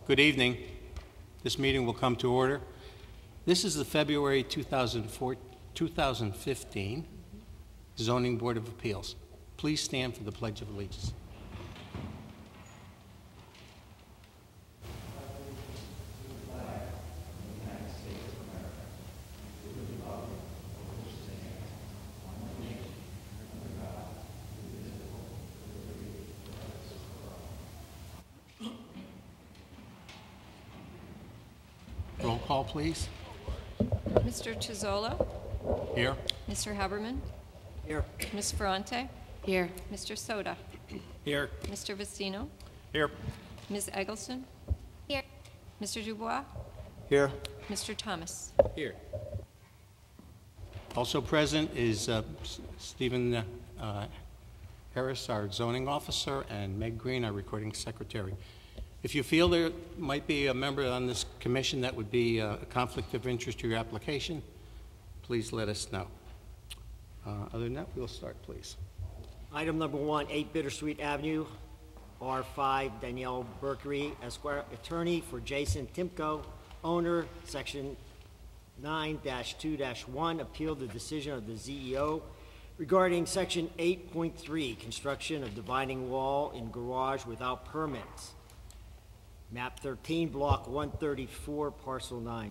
Good evening. This meeting will come to order. This is the February 2015 Zoning Board of Appeals. Please stand for the Pledge of Allegiance. Roll call, please. Mr. Chizola? Here. Mr. Haberman? Here. Ms. Ferrante? Here. Mr. Soda? Here. Mr. Vestino? Here. Ms. Eggleston? Here. Mr. Dubois? Here. Mr. Thomas? Here. Also present is Stephen Harris, our zoning officer, and Meg Green, our recording secretary. If you feel there might be a member on this commission that would be a conflict of interest to your application, please let us know. Other than that, we'll start, please. Item number 1, 8 Bittersweet Avenue, R5, Danielle Berkery, Esquire, attorney for Jason Timko, owner, section 9-2-1, appealed the decision of the ZEO regarding section 8.3, construction of dividing wall in garage without permits. Map 13, block 134, parcel 9.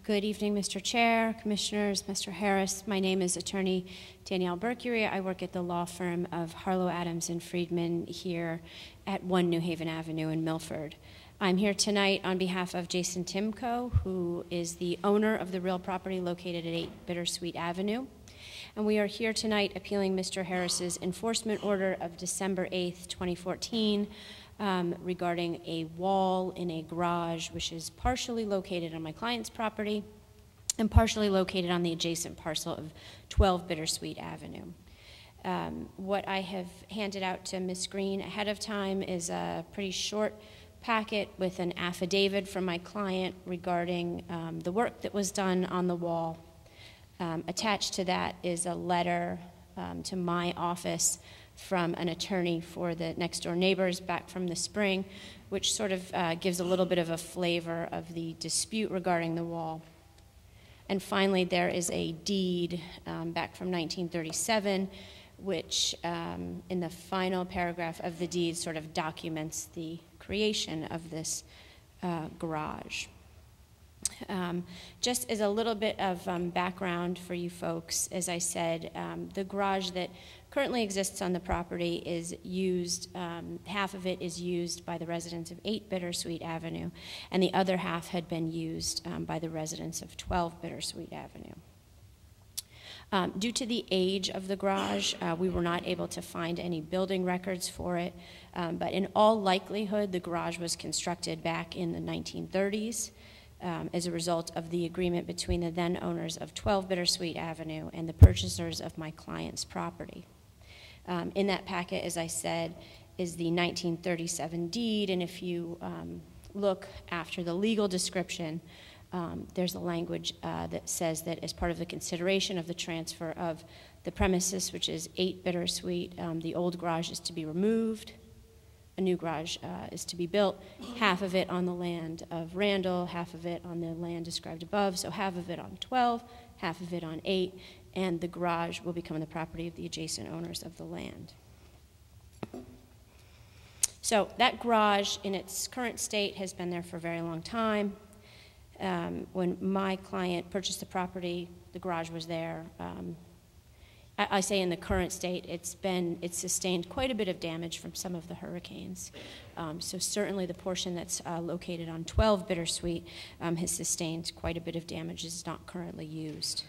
Good evening, Mr. Chair, Commissioners, Mr. Harris. My name is attorney Danielle Berkery. I work at the law firm of Harlow, Adams, and Friedman here at 1 New Haven Avenue in Milford. I'm here tonight on behalf of Jason Timko, who is the owner of the real property located at 8 Bittersweet Avenue. And we are here tonight appealing Mr. Harris's enforcement order of December 8th, 2014, regarding a wall in a garage which is partially located on my client's property and partially located on the adjacent parcel of 12 Bittersweet Avenue. What I have handed out to Ms. Green ahead of time is a pretty short packet with an affidavit from my client regarding the work that was done on the wall. Attached to that is a letter to my office from an attorney for the next door neighbors back from the spring, which sort of gives a little bit of a flavor of the dispute regarding the wall. And finally, there is a deed back from 1937, which in the final paragraph of the deed sort of documents the creation of this garage. Just as a little bit of background for you folks, as I said, the garage that currently exists on the property is used, half of it is used by the residents of 8 Bittersweet Avenue, and the other half had been used by the residents of 12 Bittersweet Avenue. Due to the age of the garage, we were not able to find any building records for it, but in all likelihood, the garage was constructed back in the 1930s. As a result of the agreement between the then owners of 12 Bittersweet Avenue and the purchasers of my client's property. In that packet, as I said, is the 1937 deed, and if you look after the legal description, there's a language that says that as part of the consideration of the transfer of the premises, which is 8 Bittersweet, the old garage is to be removed. A new garage is to be built, half of it on the land of Randall, half of it on the land described above, so half of it on 12, half of it on 8, and the garage will become the property of the adjacent owners of the land. So that garage in its current state has been there for a very long time. When my client purchased the property, the garage was there. I say in the current state, it's sustained quite a bit of damage from some of the hurricanes. So certainly the portion that's located on 12 Bittersweet has sustained quite a bit of damage. It's not currently used.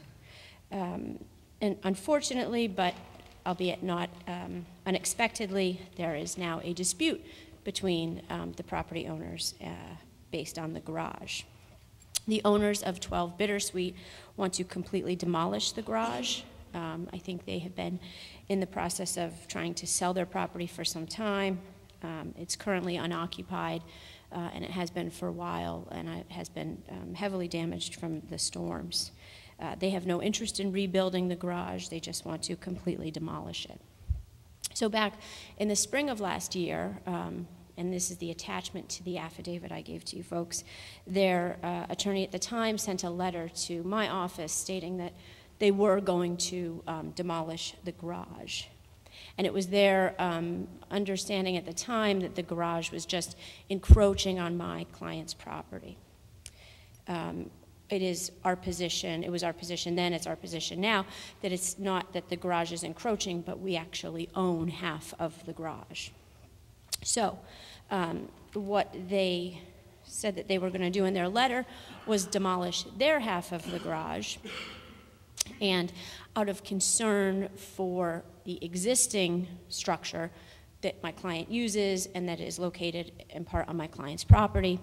And unfortunately, but albeit not unexpectedly, there is now a dispute between the property owners based on the garage. The owners of 12 Bittersweet want to completely demolish the garage. I think they have been in the process of trying to sell their property for some time. It's currently unoccupied, and it has been for a while, and it has been heavily damaged from the storms. They have no interest in rebuilding the garage. They just want to completely demolish it. So back in the spring of last year, and this is the attachment to the affidavit I gave to you folks, their attorney at the time sent a letter to my office stating that they were going to demolish the garage. And it was their understanding at the time that the garage was just encroaching on my client's property. It is our position, it was our position then, it's our position now, that it's not that the garage is encroaching, but we actually own half of the garage. So what they said that they were going to do in their letter was demolish their half of the garage. And out of concern for the existing structure that my client uses and that is located in part on my client's property,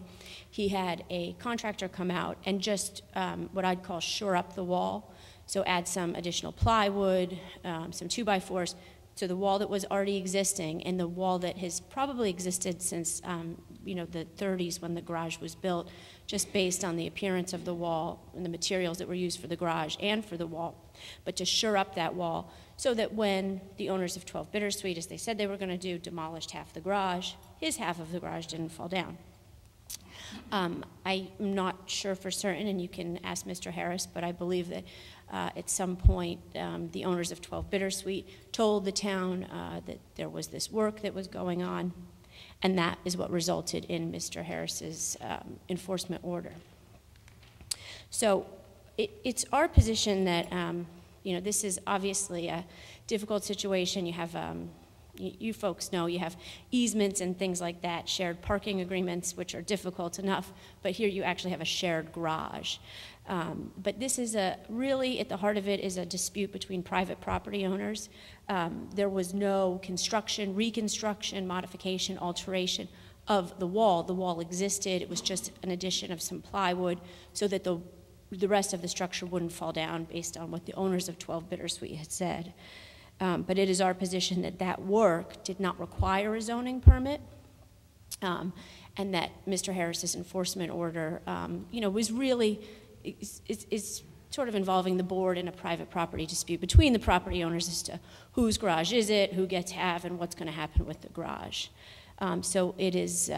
he had a contractor come out and just what I'd call shore up the wall. So add some additional plywood, some 2x4s to the wall that was already existing and the wall that has probably existed since the 30s when the garage was built, just based on the appearance of the wall and the materials that were used for the garage and for the wall. But to shore up that wall so that when the owners of 12 Bittersweet, as they said they were going to do, demolished half the garage, his half of the garage didn't fall down. I'm not sure for certain, and you can ask Mr. Harris, but I believe that at some point the owners of 12 Bittersweet told the town that there was this work that was going on, and that is what resulted in Mr. Harris's enforcement order. So it's our position that this is obviously a difficult situation. You have you folks know you have easements and things like that, shared parking agreements, which are difficult enough, but here you actually have a shared garage. But this is really at the heart of it is a dispute between private property owners. There was no construction, reconstruction, modification, alteration of the wall. The wall existed. It was just an addition of some plywood so that the rest of the structure wouldn't fall down based on what the owners of 12 Bittersweet had said. But it is our position that that work did not require a zoning permit, and that Mr. Harris's enforcement order, was really is sort of involving the board in a private property dispute between the property owners as to whose garage is it, who gets half, and what's going to happen with the garage. So it is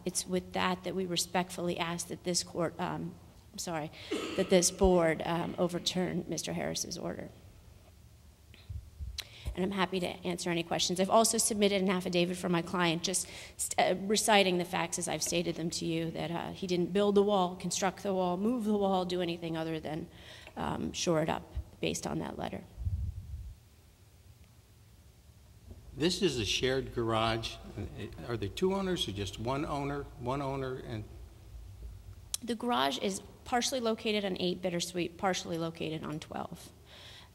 it's with that we respectfully ask that this court, that this board overturn Mr. Harris's order. And I'm happy to answer any questions. I've also submitted an affidavit for my client just reciting the facts as I've stated them to you, that he didn't build the wall, construct the wall, move the wall, do anything other than shore it up based on that letter. This is a shared garage. Are there two owners or just one owner? One owner and... The garage is partially located on 8 Bittersweet, partially located on 12.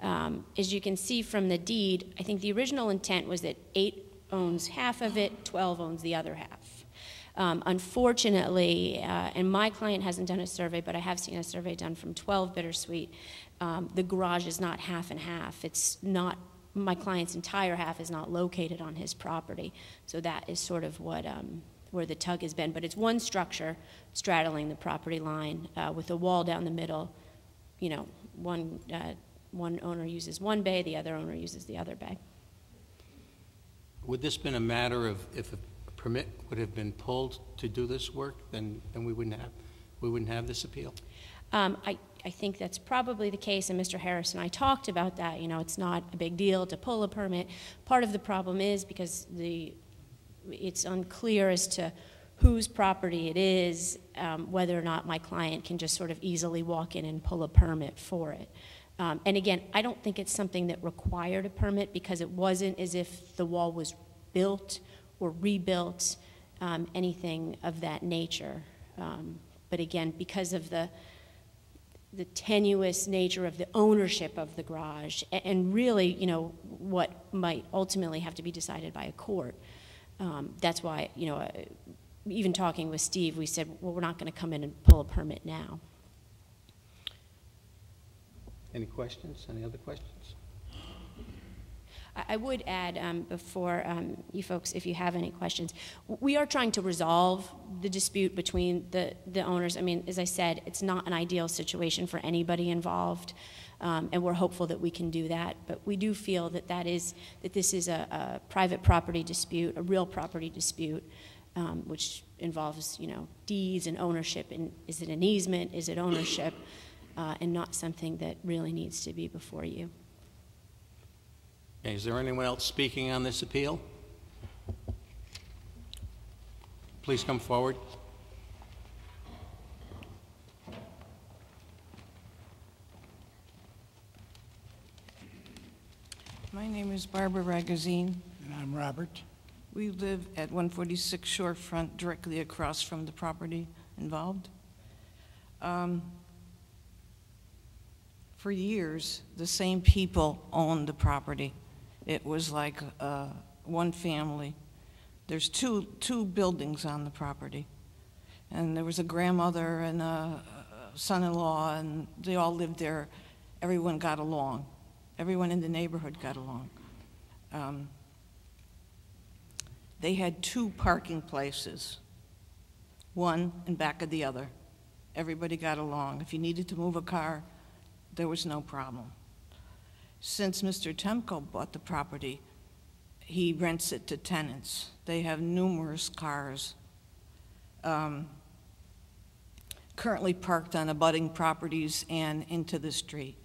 As you can see from the deed, I think the original intent was that 8 owns half of it, 12 owns the other half. Unfortunately, and my client hasn't done a survey, but I have seen a survey done from 12 Bittersweet, the garage is not half and half. It's not, my client's entire half is not located on his property. So that is sort of what, where the tug has been. But it's one structure straddling the property line with a wall down the middle, one owner uses one bay, the other owner uses the other bay. Would this been a matter of if a permit would have been pulled to do this work, then we wouldn't have this appeal? I think that's probably the case, and Mr. Harris and I talked about that. It's not a big deal to pull a permit. Part of the problem is because it's unclear as to whose property it is, whether or not my client can just sort of easily walk in and pull a permit for it. And again, I don't think it's something that required a permit because it wasn't as if the wall was built or rebuilt, anything of that nature. But again, because of the tenuous nature of the ownership of the garage, and really, what might ultimately have to be decided by a court. That's why, even talking with Steve, we said, well, we're not going to come in and pull a permit now. Any questions? Any other questions? I would add before you folks, if you have any questions, we are trying to resolve the dispute between the owners. I mean, as I said, it's not an ideal situation for anybody involved, and we're hopeful that we can do that. But we do feel that this is a private property dispute, a real property dispute, which involves, deeds and ownership, and is it an easement, is it ownership, and not something that really needs to be before you. Okay, is there anyone else speaking on this appeal? Please come forward. My name is Barbara Ragazine. And I'm Robert. We live at 146 Shorefront, directly across from the property involved. For years, the same people owned the property. It was like one family. There's two buildings on the property. And there was a grandmother and a son-in-law, and they all lived there. Everyone got along. Everyone in the neighborhood got along. They had 2 parking places, one in back of the other. Everybody got along. If you needed to move a car, there was no problem. Since Mr. Temko bought the property, he rents it to tenants. They have numerous cars currently parked on abutting properties and into the street.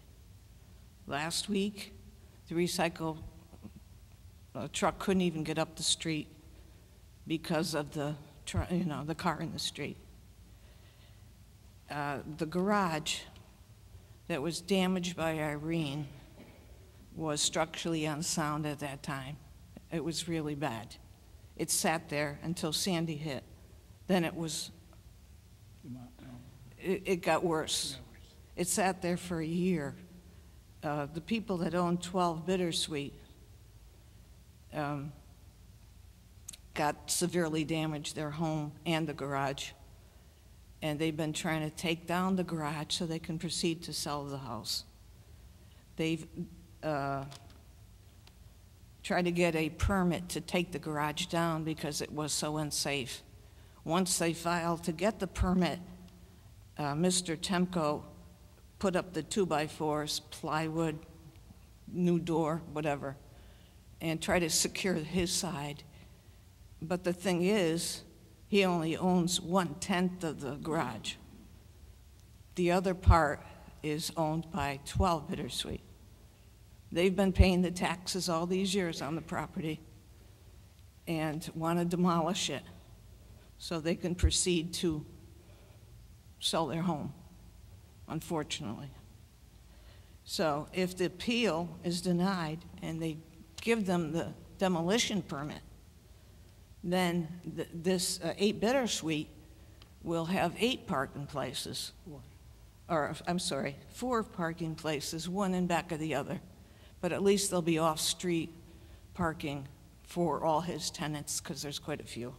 Last week, the recycle truck couldn't even get up the street because of the car in the street. The garage that was damaged by Irene was structurally unsound at that time. It was really bad. It sat there until Sandy hit. Then it got worse. It sat there for a year. The people that own 12 Bittersweet got severely damaged, their home and the garage. And they've been trying to take down the garage so they can proceed to sell the house. They've tried to get a permit to take the garage down because it was so unsafe. Once they filed to get the permit, Mr. Temko put up the 2x4s, plywood, new door, whatever, and tried to secure his side. But the thing is, he only owns 1/10 of the garage. The other part is owned by 12 Bittersweet. They've been paying the taxes all these years on the property and want to demolish it so they can proceed to sell their home, unfortunately. So if the appeal is denied and they give them the demolition permit, then this 8 Bittersweet will have 8 parking places. Or, I'm sorry, 4 parking places, one in back of the other. But at least there'll be off-street parking for all his tenants, because there's quite a few.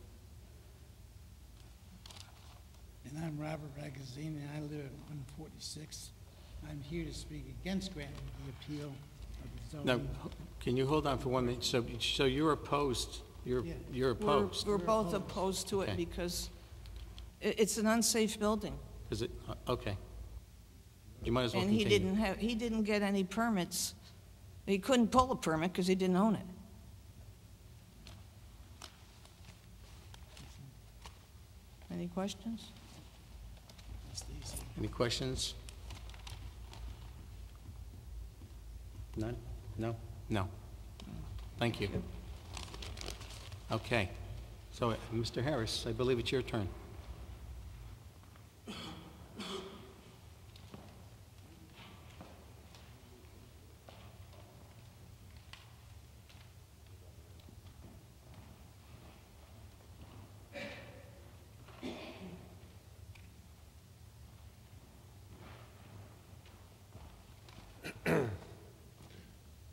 And I'm Robert Ragazine, and I live at 146. I'm here to speak against granting the appeal of the Now, zoning. can you hold on for 1 minute? So you're opposed? You're opposed? We're both opposed to it Okay. because it's an unsafe building. Is it? Okay. You might as well And continue. he didn't get any permits. He couldn't pull a permit because he didn't own it. Any questions? Any questions? None? No? No. Thank you. Okay. So, Mr. Harris, I believe it's your turn.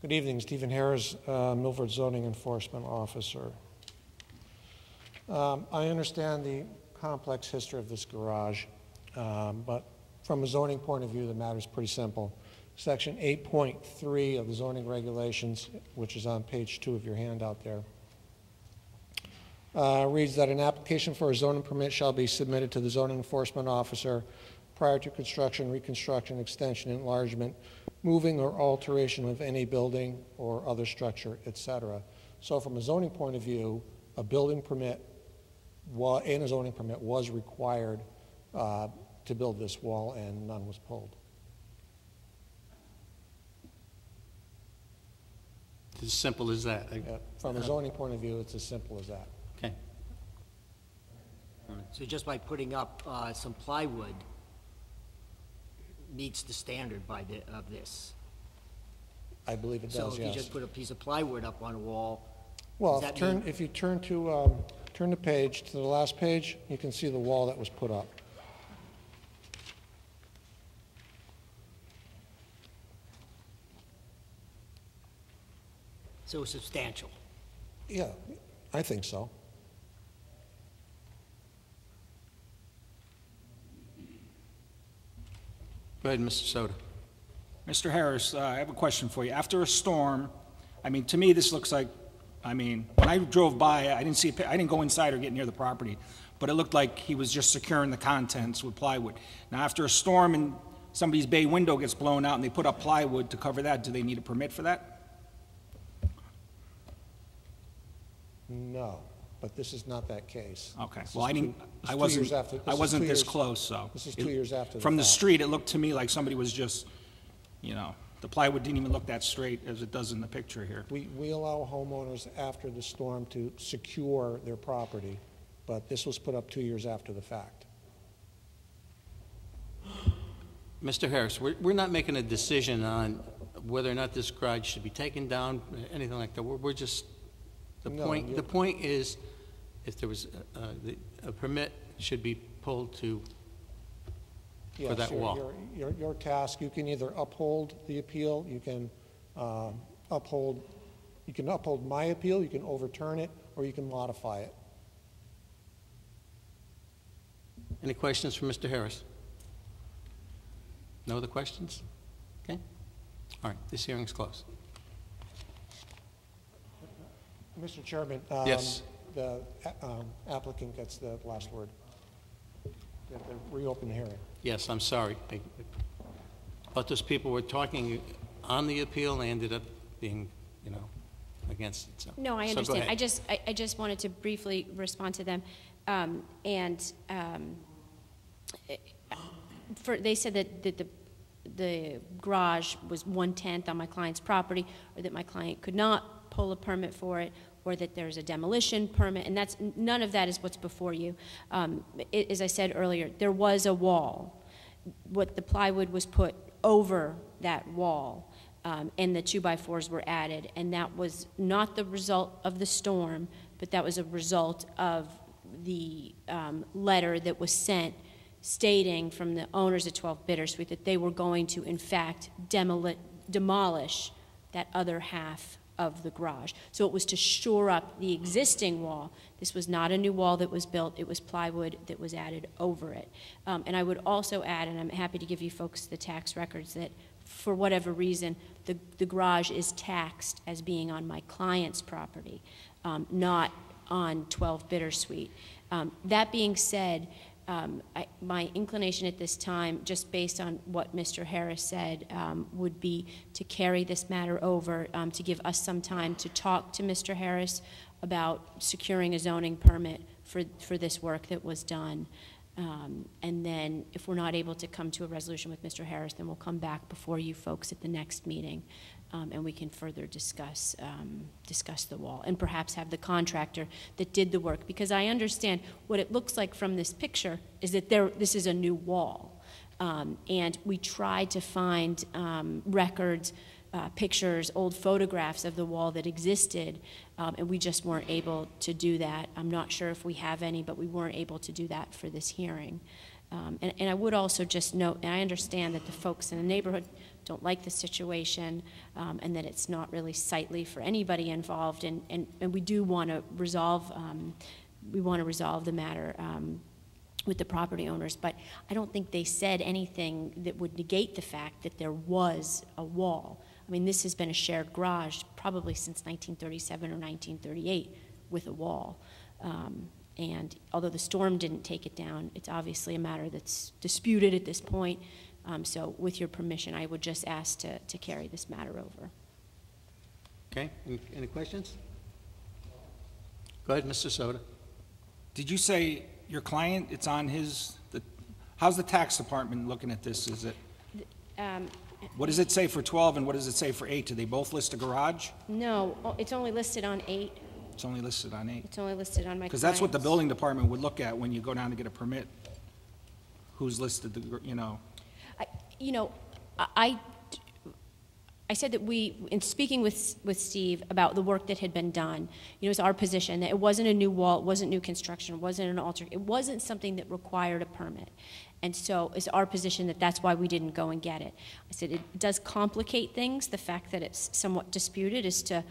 Good evening, Stephen Harris, Milford Zoning Enforcement Officer. I understand the complex history of this garage, but from a zoning point of view, the matter is pretty simple. Section 8.3 of the zoning regulations, which is on page 2 of your handout there, reads that an application for a zoning permit shall be submitted to the zoning enforcement officer prior to construction, reconstruction, extension, enlargement, moving or alteration of any building or other structure, etc. So from a zoning point of view, a building permit and a zoning permit was required to build this wall, and none was pulled. It's as simple as that. From a zoning point of view, it's as simple as that. Okay. So just by putting up some plywood meets the standard of this? I believe it So does, if you yes. just put a piece of plywood up on a wall, Well, does that mean- if you turn the page to the last page, you can see the wall that was put up. so substantial? Yeah, I think so. Go ahead, Mr. Soto. Mr. Harris, I have a question for you. After a storm, I mean, to me, this looks like, I mean, when I drove by, I didn't go inside or get near the property, but it looked like he was just securing the contents with plywood. Now, after a storm and somebody's bay window gets blown out and they put up plywood to cover that, do they need a permit for that? No, but this is not that case. Okay, This well, is I didn't, two- I it's 2 wasn't, years after- I is wasn't 2 this years- close, so. This is 2 years after the From the fact. street, it looked to me like somebody was just, you know, the plywood didn't even look that straight as it does in the picture here. We allow homeowners after the storm to secure their property, but this was put up 2 years after the fact. Mr. Harris, we're not making a decision on whether or not this garage should be taken down, anything like that. We're just, the No, point is, if there was, a permit should be pulled to, for that wall. Your task, you can either uphold the appeal, you can uphold my appeal, you can overturn it, or you can modify it. Any questions for Mr. Harris? No other questions? Okay. All right, this hearing's closed. Mr. Chairman, Yes. the applicant gets the last word. You have to reopen the hearing. Yes, I'm sorry. But those people were talking on the appeal, and they ended up being, against it, so. No, I So go understand. ahead. I just wanted to briefly respond to them. They said that the garage was 1/10 on my client's property, or that my client could not pull a permit for it, or that there's a demolition permit, and none of that is what's before you. As I said earlier, there was a wall. What the plywood was put over that wall, and the 2x4s were added, and that was not the result of the storm, but that was a result of the letter that was sent stating from the owners of 12 Bittersweet that they were going to, in fact, demolish that other half of the garage. So it was to shore up the existing wall. This was not a new wall that was built. It was plywood that was added over it. And I would also add, and I'm happy to give you folks the tax records, that for whatever reason, the garage is taxed as being on my client's property, not on 12 Bittersweet. That being said, my inclination at this time, just based on what Mr. Harris said, would be to carry this matter over, to give us some time to talk to Mr. Harris about securing a zoning permit for this work that was done. And then if we're not able to come to a resolution with Mr. Harris, then we'll come back before you folks at the next meeting, and we can further discuss the wall, and perhaps have the contractor that did the work, because I understand what it looks like from this picture is that this is a new wall. And we tried to find records, pictures, old photographs of the wall that existed, and we just weren't able to do that. I'm not sure if we have any, but we weren't able to do that for this hearing. And I would also just note, and I understand that the folks in the neighborhood don't like the situation, and that it's not really sightly for anybody involved, and we do want to resolve, the matter with the property owners, but I don't think they said anything that would negate the fact that there was a wall. I mean, this has been a shared garage probably since 1937 or 1938 with a wall. And although the storm didn't take it down, it's obviously a matter that's disputed at this point. So with your permission, I would just ask to carry this matter over. Okay, any questions? Go ahead, Mr. Soto. Did you say your client, it's on how's the tax department looking at this? Is it, what does it say for 12 and what does it say for 8? Do they both list a garage? No, it's only listed on 8. It's only listed on 8. It's only listed on my Because that's what the client's. building department would look at when you go down to get a permit. Who's listed, I said that in speaking with Steve about the work that had been done, it's our position that it wasn't a new wall, it wasn't new construction, it wasn't an it wasn't something that required a permit. And so it's our position that that's why we didn't go and get it. I said it does complicate things, the fact that it's somewhat disputed as to,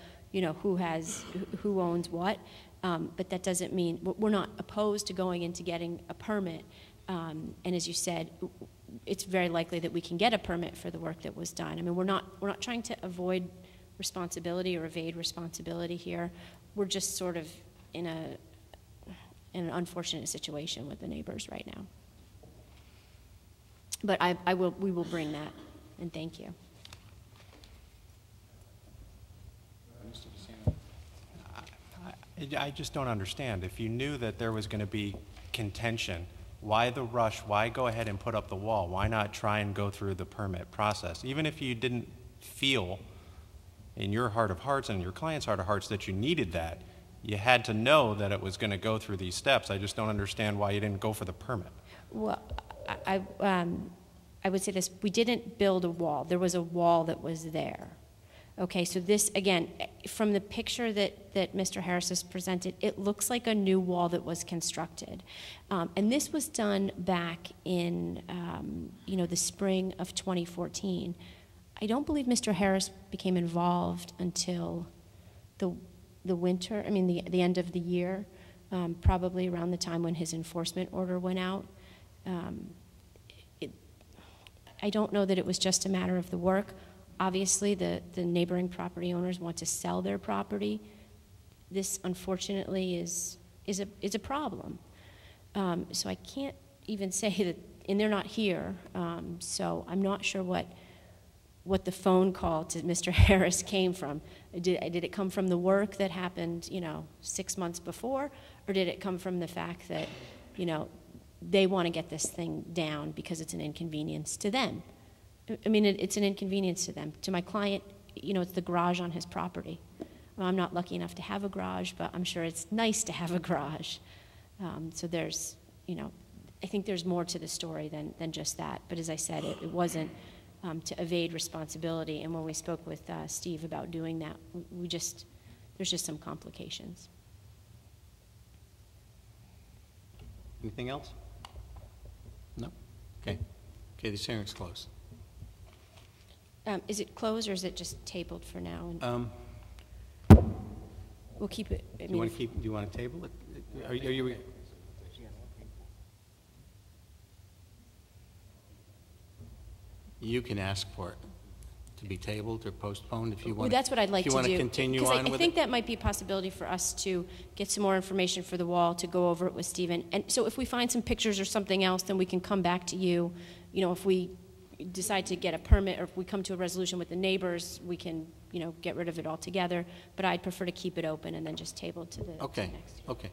who owns what, but that doesn't mean, we're not opposed to going into getting a permit. And as you said, it's very likely that we can get a permit for the work that was done. I mean, we're not trying to avoid responsibility or evade responsibility here. We're just sort of in an unfortunate situation with the neighbors right now. But we will bring that, and thank you. I just don't understand. If you knew that there was going to be contention, why the rush? Why go ahead and put up the wall? Why not try and go through the permit process? Even if you didn't feel in your heart of hearts and your client's heart of hearts that you needed that, you had to know that it was going to go through these steps. I just don't understand why you didn't go for the permit. Well, I would say this. We didn't build a wall. There was a wall that was there. Okay, so this, again, from the picture that Mr. Harris has presented, it looks like a new wall that was constructed. And this was done back in, the spring of 2014. I don't believe Mr. Harris became involved until the winter, the end of the year, probably around the time when his enforcement order went out. I don't know that it was just a matter of the work. Obviously, the neighboring property owners want to sell their property. This, unfortunately, is a problem. So I can't even say that, and they're not here, so I'm not sure what the phone call to Mr. Harris came from. Did it come from the work that happened, 6 months before, or did it come from the fact that, they want to get this thing down because it's an inconvenience to them? It's an inconvenience to them. To my client, it's the garage on his property. Well, I'm not lucky enough to have a garage, but I'm sure it's nice to have a garage. So there's, I think there's more to the story than just that. But as I said, it wasn't to evade responsibility. And when we spoke with Steve about doing that, there's just some complications. Anything else? No? Okay. Okay, this hearing's closed. Is it closed or is it just tabled for now? We'll keep it. Do you want to table it? Are you? You can ask for it to be tabled or postponed if you want. Well, that's what I'd like to do. If you want to continue on with it? Because I think that might be a possibility for us to get some more information for the wall, to go over it with Stephen. And so if we find some pictures or something else, then we can come back to you. If we decide to get a permit or if we come to a resolution with the neighbors, we can, get rid of it altogether. But I'd prefer to keep it open and then just table to the Okay. to the next. Okay.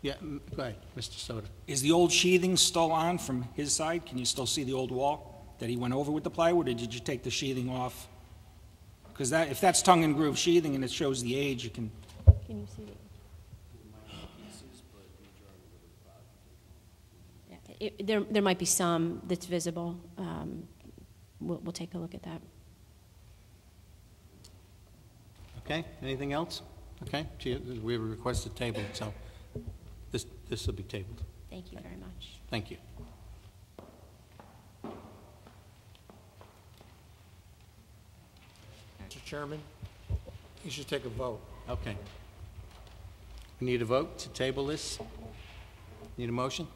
Yeah, go ahead, Mr. Soda. Is the old sheathing still on from his side? Can you still see the old wall that he went over with the plywood, or did you take the sheathing off? Because if that's tongue and groove sheathing and it shows the age, you can. Can you see it? Yeah, there might be some that's visible. We'll take a look at that. Okay, anything else? Okay, we have a request to table, so this will be tabled. Thank you very much. Thank you. Mr. Chairman, you should take a vote. Okay. We need a vote to table this. Need a motion?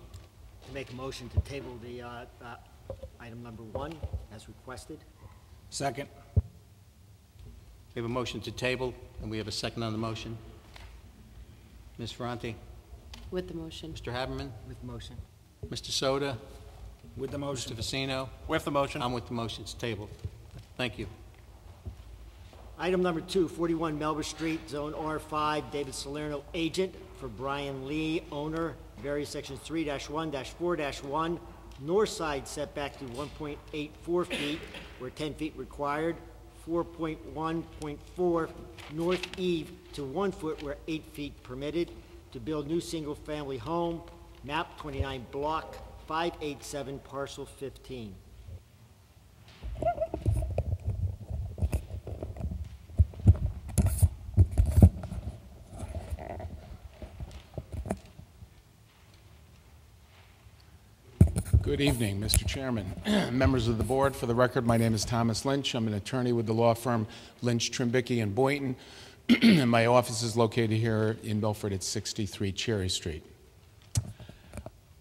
To make a motion to table the item number 1 as requested. Second. We have a motion to table, and we have a second on the motion. Ms. Ferranti? With the motion. Mr. Haberman? With motion. Mr. Soda? With the motion. Mr. Vicino? With the motion. I'm with the motion. It's tabled. Thank you. Item number 2, 41 Melba Street, Zone R5, David Salerno, agent for Brian Lee, owner, vary sections 3-1-4-1, north side setback to 1.84 feet, where 10 feet required, 4.1.4 north eve to 1 foot where 8 feet permitted, to build new single-family home, map 29, block 587, parcel 15. Good evening, Mr. Chairman, members of the board. For the record, my name is Thomas Lynch. I'm an attorney with the law firm Lynch, Trimbicki, and Boynton. And my office is located here in Milford at 63 Cherry Street.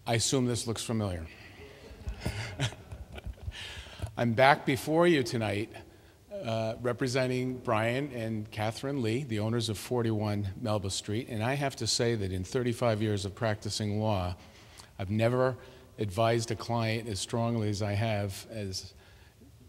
I assume this looks familiar. I'm back before you tonight representing Brian and Catherine Lee, the owners of 41 Melba Street. And I have to say that in 35 years of practicing law, I've never advised a client as strongly as I have as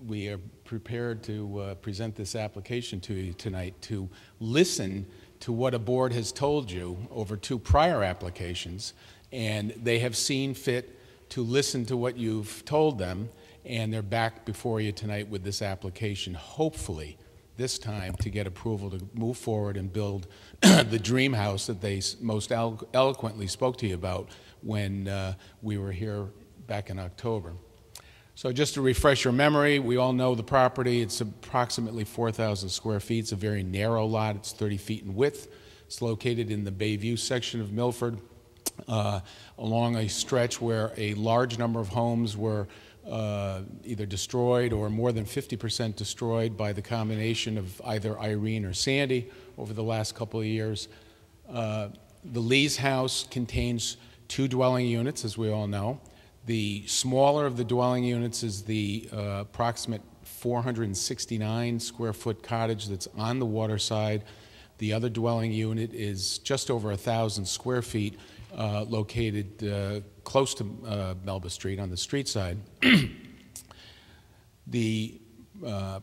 we are prepared to present this application to you tonight, to listen to what a board has told you over 2 prior applications, and they have seen fit to listen to what you've told them, and they're back before you tonight with this application, hopefully this time to get approval to move forward and build the dream house that they most eloquently spoke to you about when we were here back in October. So just to refresh your memory, we all know the property. It's approximately 4,000 square feet. It's a very narrow lot. It's 30 feet in width. It's located in the Bayview section of Milford, along a stretch where a large number of homes were either destroyed or more than 50% destroyed by the combination of either Irene or Sandy over the last couple of years. The Lee's house contains 2 dwelling units, as we all know. The smaller of the dwelling units is the approximate 469 square foot cottage that's on the water side. The other dwelling unit is just over 1,000 square feet, located close to Melba Street on the street side. The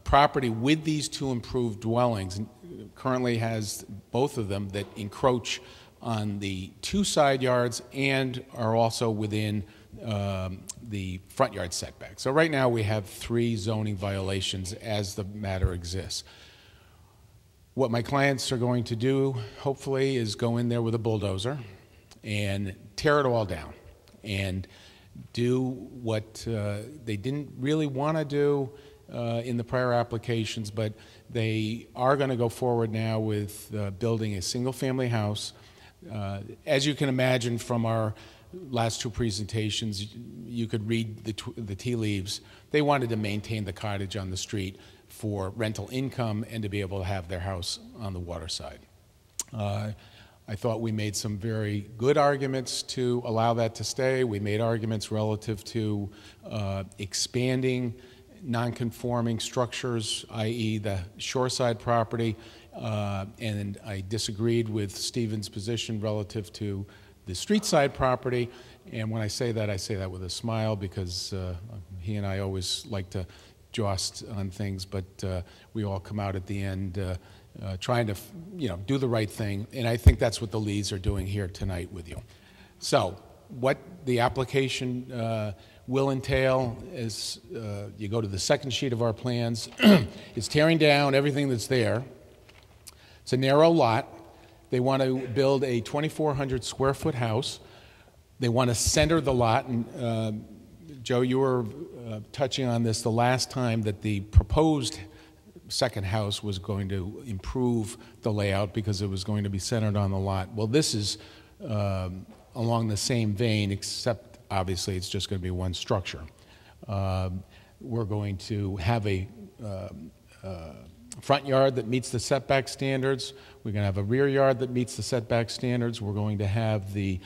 property with these 2 improved dwellings currently has both of them that encroach on the 2 side yards and are also within the front yard setback. So right now we have 3 zoning violations as the matter exists. What my clients are going to do, hopefully, is go in there with a bulldozer and tear it all down and do what they didn't really want to do in the prior applications, but they are going to go forward now with building a single-family house. As you can imagine from our last 2 presentations, you could read the tea leaves. They wanted to maintain the cottage on the street for rental income and to be able to have their house on the water side. I thought we made some very good arguments to allow that to stay. We made arguments relative to expanding non-conforming structures, i.e. the shoreside property, and I disagreed with Stephen's position relative to the street side property. And when I say that with a smile, because he and I always like to joust on things, but we all come out at the end trying to, do the right thing. And I think that's what the Lees are doing here tonight with you. So what the application will entail is you go to the second sheet of our plans. It's tearing down everything that's there. It's a narrow lot. They want to build a 2,400 square foot house. They want to center the lot. And Joe, you were touching on this the last time, that the proposed second house was going to improve the layout because it was going to be centered on the lot. Well, this is along the same vein, except obviously it's just going to be one structure. We're going to have a front yard that meets the setback standards. We're going to have a rear yard that meets the setback standards. We're going to have the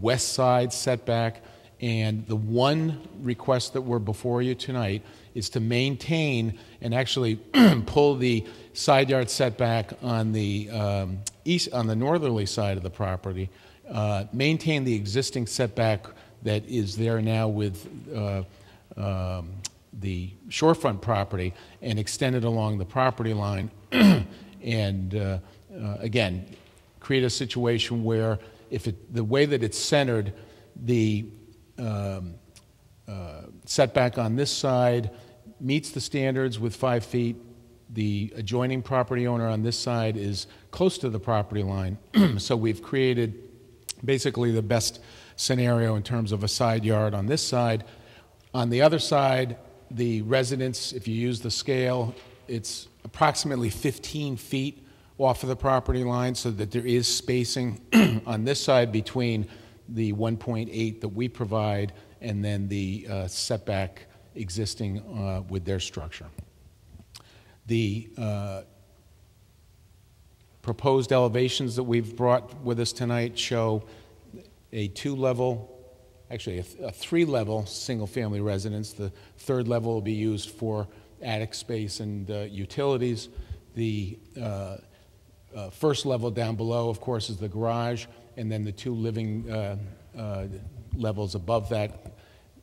west side setback. And the one request that we're before you tonight is to maintain and actually pull the side yard setback on the on the northerly side of the property, maintain the existing setback that is there now with the shorefront property, and extend it along the property line, and again, create a situation where the way that it's centered, the setback on this side meets the standards with 5 feet. The adjoining property owner on this side is close to the property line. So we've created basically the best scenario in terms of a side yard on this side. On the other side, the residence, if you use the scale, it's approximately 15 feet off of the property line, so that there is spacing on this side between the 1.8 that we provide and then the setback existing with their structure. The proposed elevations that we've brought with us tonight show a 2-level, actually a 3-level single-family residence. The 3rd level will be used for attic space and utilities. The first level down below, of course, is the garage, and then the 2 living levels above that.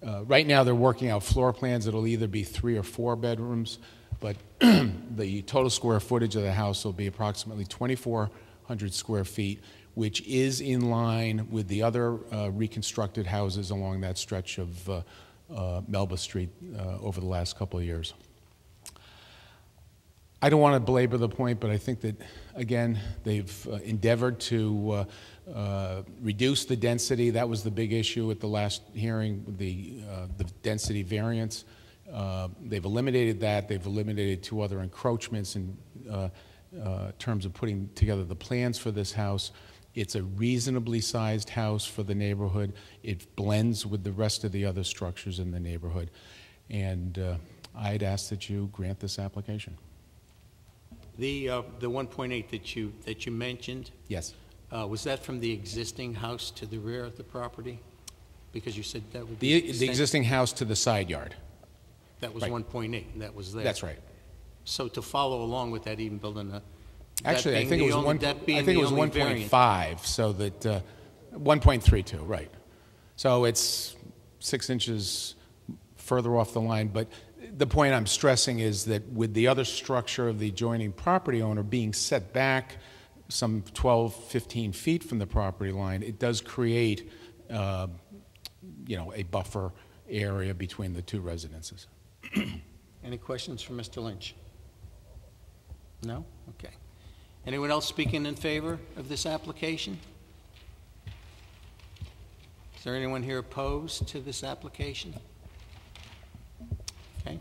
Right now, they're working out floor plans. It'll either be 3 or 4 bedrooms, but the total square footage of the house will be approximately 2,400 square feet, which is in line with the other reconstructed houses along that stretch of Melba Street over the last couple of years. I don't want to belabor the point, but I think that, again, they've endeavored to reduce the density. That was the big issue at the last hearing, the density variance. They've eliminated that. They've eliminated 2 other encroachments in terms of putting together the plans for this house. It's a reasonably sized house for the neighborhood. It blends with the rest of the other structures in the neighborhood. And I'd ask that you grant this application. The 1.8 that you mentioned, Yes. Was that from the existing house to the rear of the property? Because you said that would The be existing house to the side yard. That was right. 1.8, and that was there. That's right. So to follow along with that, even building a Actually, I think it was 1.5, 1.5, so that 1.32, right. So it's 6 inches further off the line, but the point I'm stressing is that with the other structure of the adjoining property owner being set back some 12, 15 feet from the property line, it does create, a buffer area between the 2 residences. Any questions for Mr. Lynch? No? Okay. Anyone else speaking in favor of this application? Is there anyone here opposed to this application? Okay,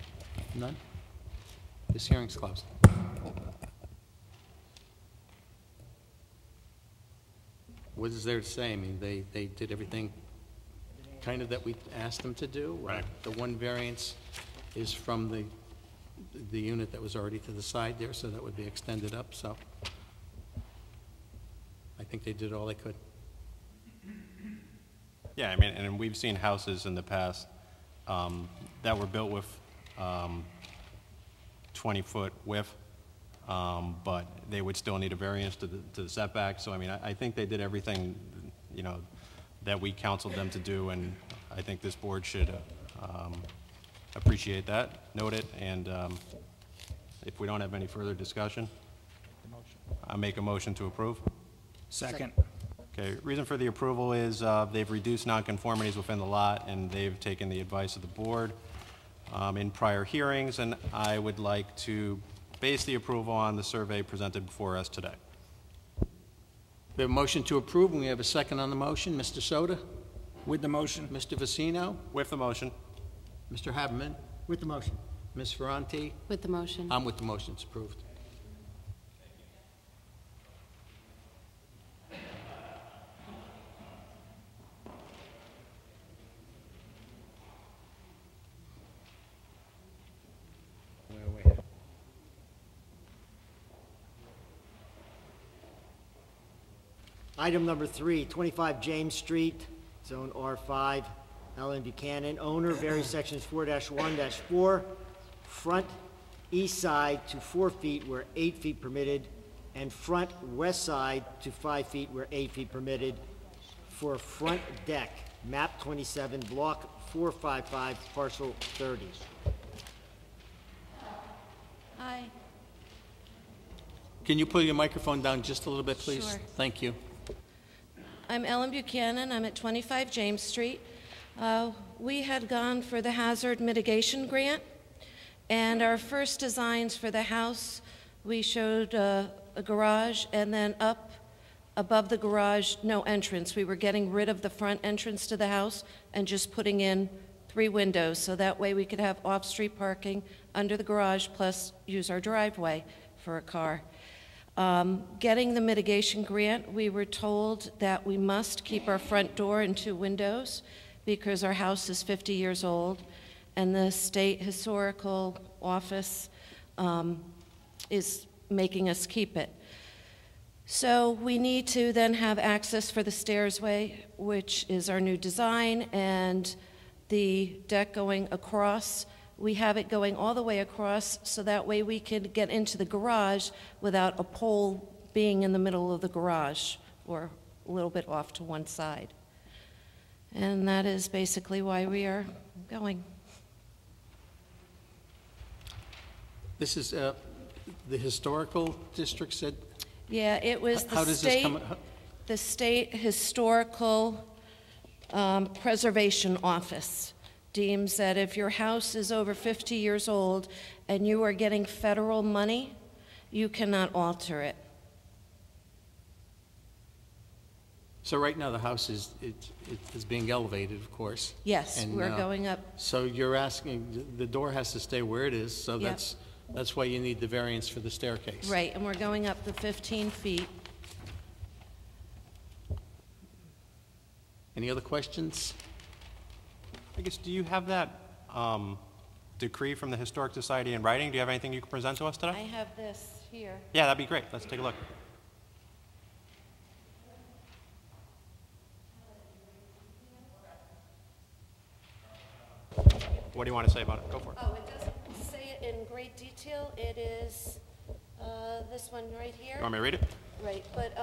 none? This hearing's closed. What is there to say? I mean, they did everything kind of that we asked them to do. Right. The one variance is from the unit that was already to the side there, so that would be extended up, so I think they did all they could. Yeah, I mean, and we've seen houses in the past that were built with 20-foot width, but they would still need a variance to the setback. So, I mean, I think they did everything, that we counseled them to do, and I think this board should appreciate that, note it, and if we don't have any further discussion, I make a motion to approve. Second. Okay, reason for the approval is they've reduced nonconformities within the lot, and they've taken the advice of the board in prior hearings, and I would like to base the approval on the survey presented before us today. We have a motion to approve, and we have a second on the motion. Mr. Soto? With the motion. Mr. Vicino? With the motion. Mr. Haberman? With the motion. Ms. Ferranti? With the motion. I'm with the motion. It's approved. Item number 3, 25 James Street, Zone R5, Ellen Buchanan, owner, various sections 4-1-4, front east side to 4 feet where 8 feet permitted, and front west side to 5 feet where 8 feet permitted, for a front deck, map 27, block 455, parcel 30. Aye. Can you pull your microphone down just a little bit, please? Sure. Thank you. I'm Ellen Buchanan. I'm at 25 James Street. We had gone for the hazard mitigation grant, and our first designs for the house, we showed a garage, and then up above the garage, no entrance. We were getting rid of the front entrance to the house and just putting in 3 windows, so that way we could have off-street parking under the garage, plus use our driveway for a car. Getting the mitigation grant, we were told that we must keep our front door and 2 windows because our house is 50 years old, and the state historical office is making us keep it. So we need to then have access for the stairsway, which is our new design, and the deck going across. We have it going all the way across, so that way we can get into the garage without a pole being in the middle of the garage or a little bit off to one side. And that is basically why we are going. This is the historical district said? Yeah, it was How does this come? the state historical preservation office deems that if your house is over 50 years old and you are getting federal money, you cannot alter it. So right now the house is being elevated, of course. Yes, And, we're going up. So you're asking, the door has to stay where it is, so Yep. that's why you need the variance for the staircase. Right, and we're going up the 15 feet. Any other questions? I guess, do you have that decree from the Historic Society in writing? Do you have anything you can present to us I today? have this here. Yeah, that'd be great. Let's take a look. What do you want to say about it? Go for it. Oh, it doesn't say it in great detail. It is this one right here. You want me to read it? Right, but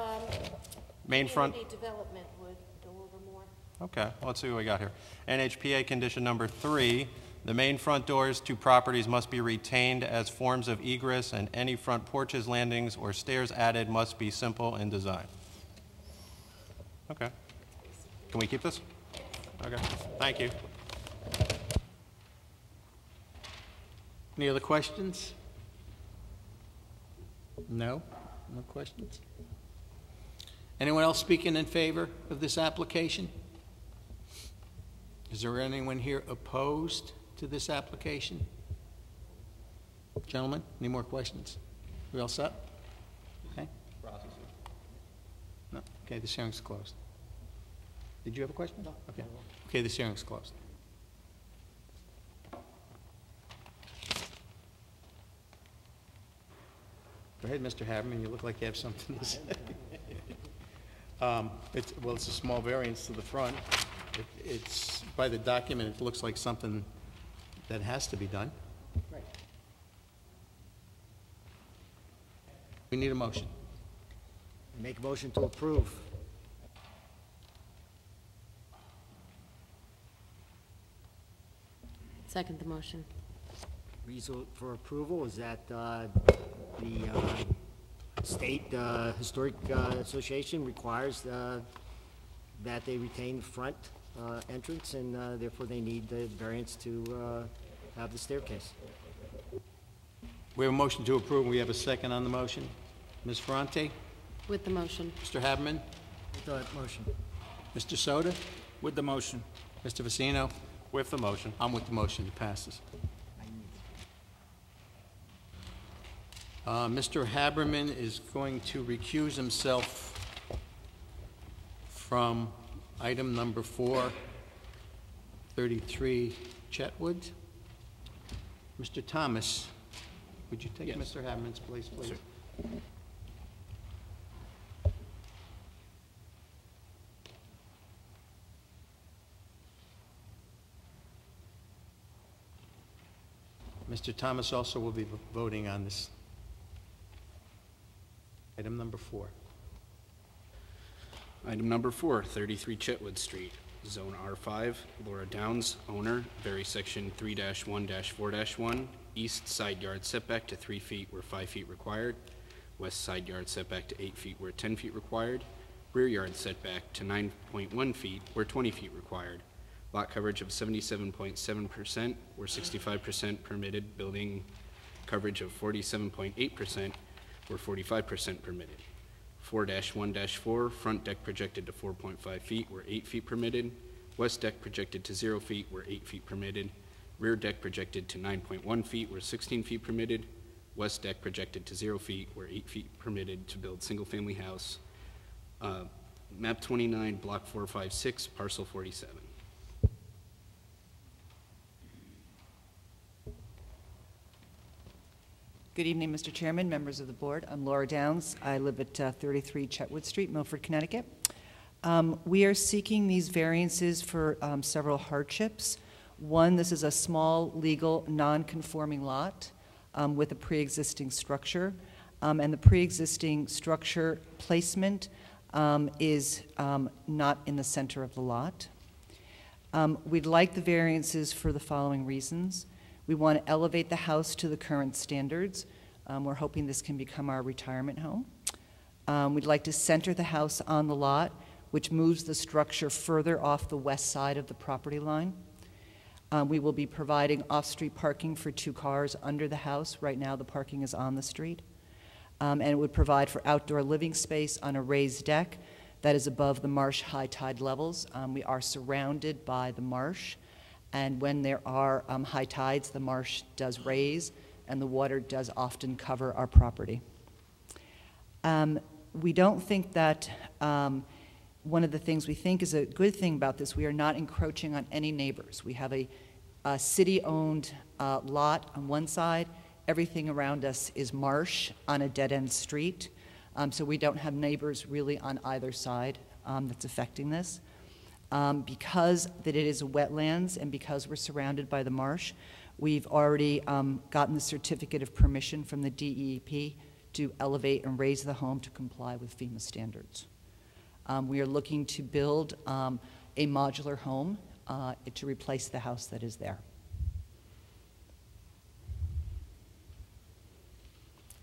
Main front. community development would go over more. Okay, well, let's see what we got here. NHPA condition number 3, the main front doors to properties must be retained as forms of egress, and any front porches, landings, or stairs added must be simple in design. Okay. Can we keep this? Okay, thank you. Any other questions? No? No questions? Anyone else speaking in favor of this application? Is there anyone here opposed to this application? Gentlemen, any more questions? We all set? Okay. No? Okay, this hearing's closed. Did you have a question? No. Okay. Okay, this hearing's closed. Go ahead, Mr. Haberman, you look like you have something to say. It's a small variance to the front. It's, by the document, it looks like something that has to be done. Right. We need a motion. Make a motion to approve. Second the motion. Reason for approval is that the State Historic Association requires that they retain the front entrance, and therefore they need the variance to have the staircase. We have a motion to approve, and we have a second on the motion. Ms. Ferrante? With the motion. Mr. Haberman? With that motion. Mr. Soda? With the motion. Mr. Vecino? With the motion. I'm with the motion, it passes. Mr. Haberman is going to recuse himself from item number 4, 33 Chetwood. Mr. Thomas, would you take Mr. Haberman's place, please? Sure. Mr. Thomas also will be voting on this. Item number 4. Item number 4, 33 Chetwood Street, Zone R5, Laura Downs, owner, vary section 3-1-4-1, east side yard setback to 3 feet where 5 feet required, west side yard setback to 8 feet where 10 feet required, rear yard setback to 9.1 feet where 20 feet required, lot coverage of 77.7% where 65% permitted, building coverage of 47.8% where 45% permitted. 4-1-4, front deck projected to 4.5 feet where 8 feet permitted, west deck projected to 0 feet where 8 feet permitted, rear deck projected to 9.1 feet where 16 feet permitted, west deck projected to 0 feet where 8 feet permitted to build single-family house. Map 29, block 456, parcel 47. Good evening, Mr. Chairman, members of the board. I'm Laura Downs. I live at 33 Chetwood Street, Milford, Connecticut. We are seeking these variances for several hardships. One, this is a small, legal, non-conforming lot with a pre-existing structure, and the pre-existing structure placement is not in the center of the lot. We'd like the variances for the following reasons. We want to elevate the house to the current standards. We're hoping this can become our retirement home. We'd like to center the house on the lot, which moves the structure further off the west side of the property line. We will be providing off-street parking for 2 cars under the house. Right now, the parking is on the street. And it would provide for outdoor living space on a raised deck that is above the marsh high tide levels. We are surrounded by the marsh, and when there are high tides, the marsh does raise, and the water does often cover our property. We don't think that one of the things we think is a good thing about this, we are not encroaching on any neighbors. We have a city-owned lot on one side. Everything around us is marsh on a dead-end street, so we don't have neighbors really on either side that's affecting this. Because that it is a wetlands and because we're surrounded by the marsh, we've already gotten the certificate of permission from the DEP to elevate and raise the home to comply with FEMA standards. We are looking to build a modular home to replace the house that is there.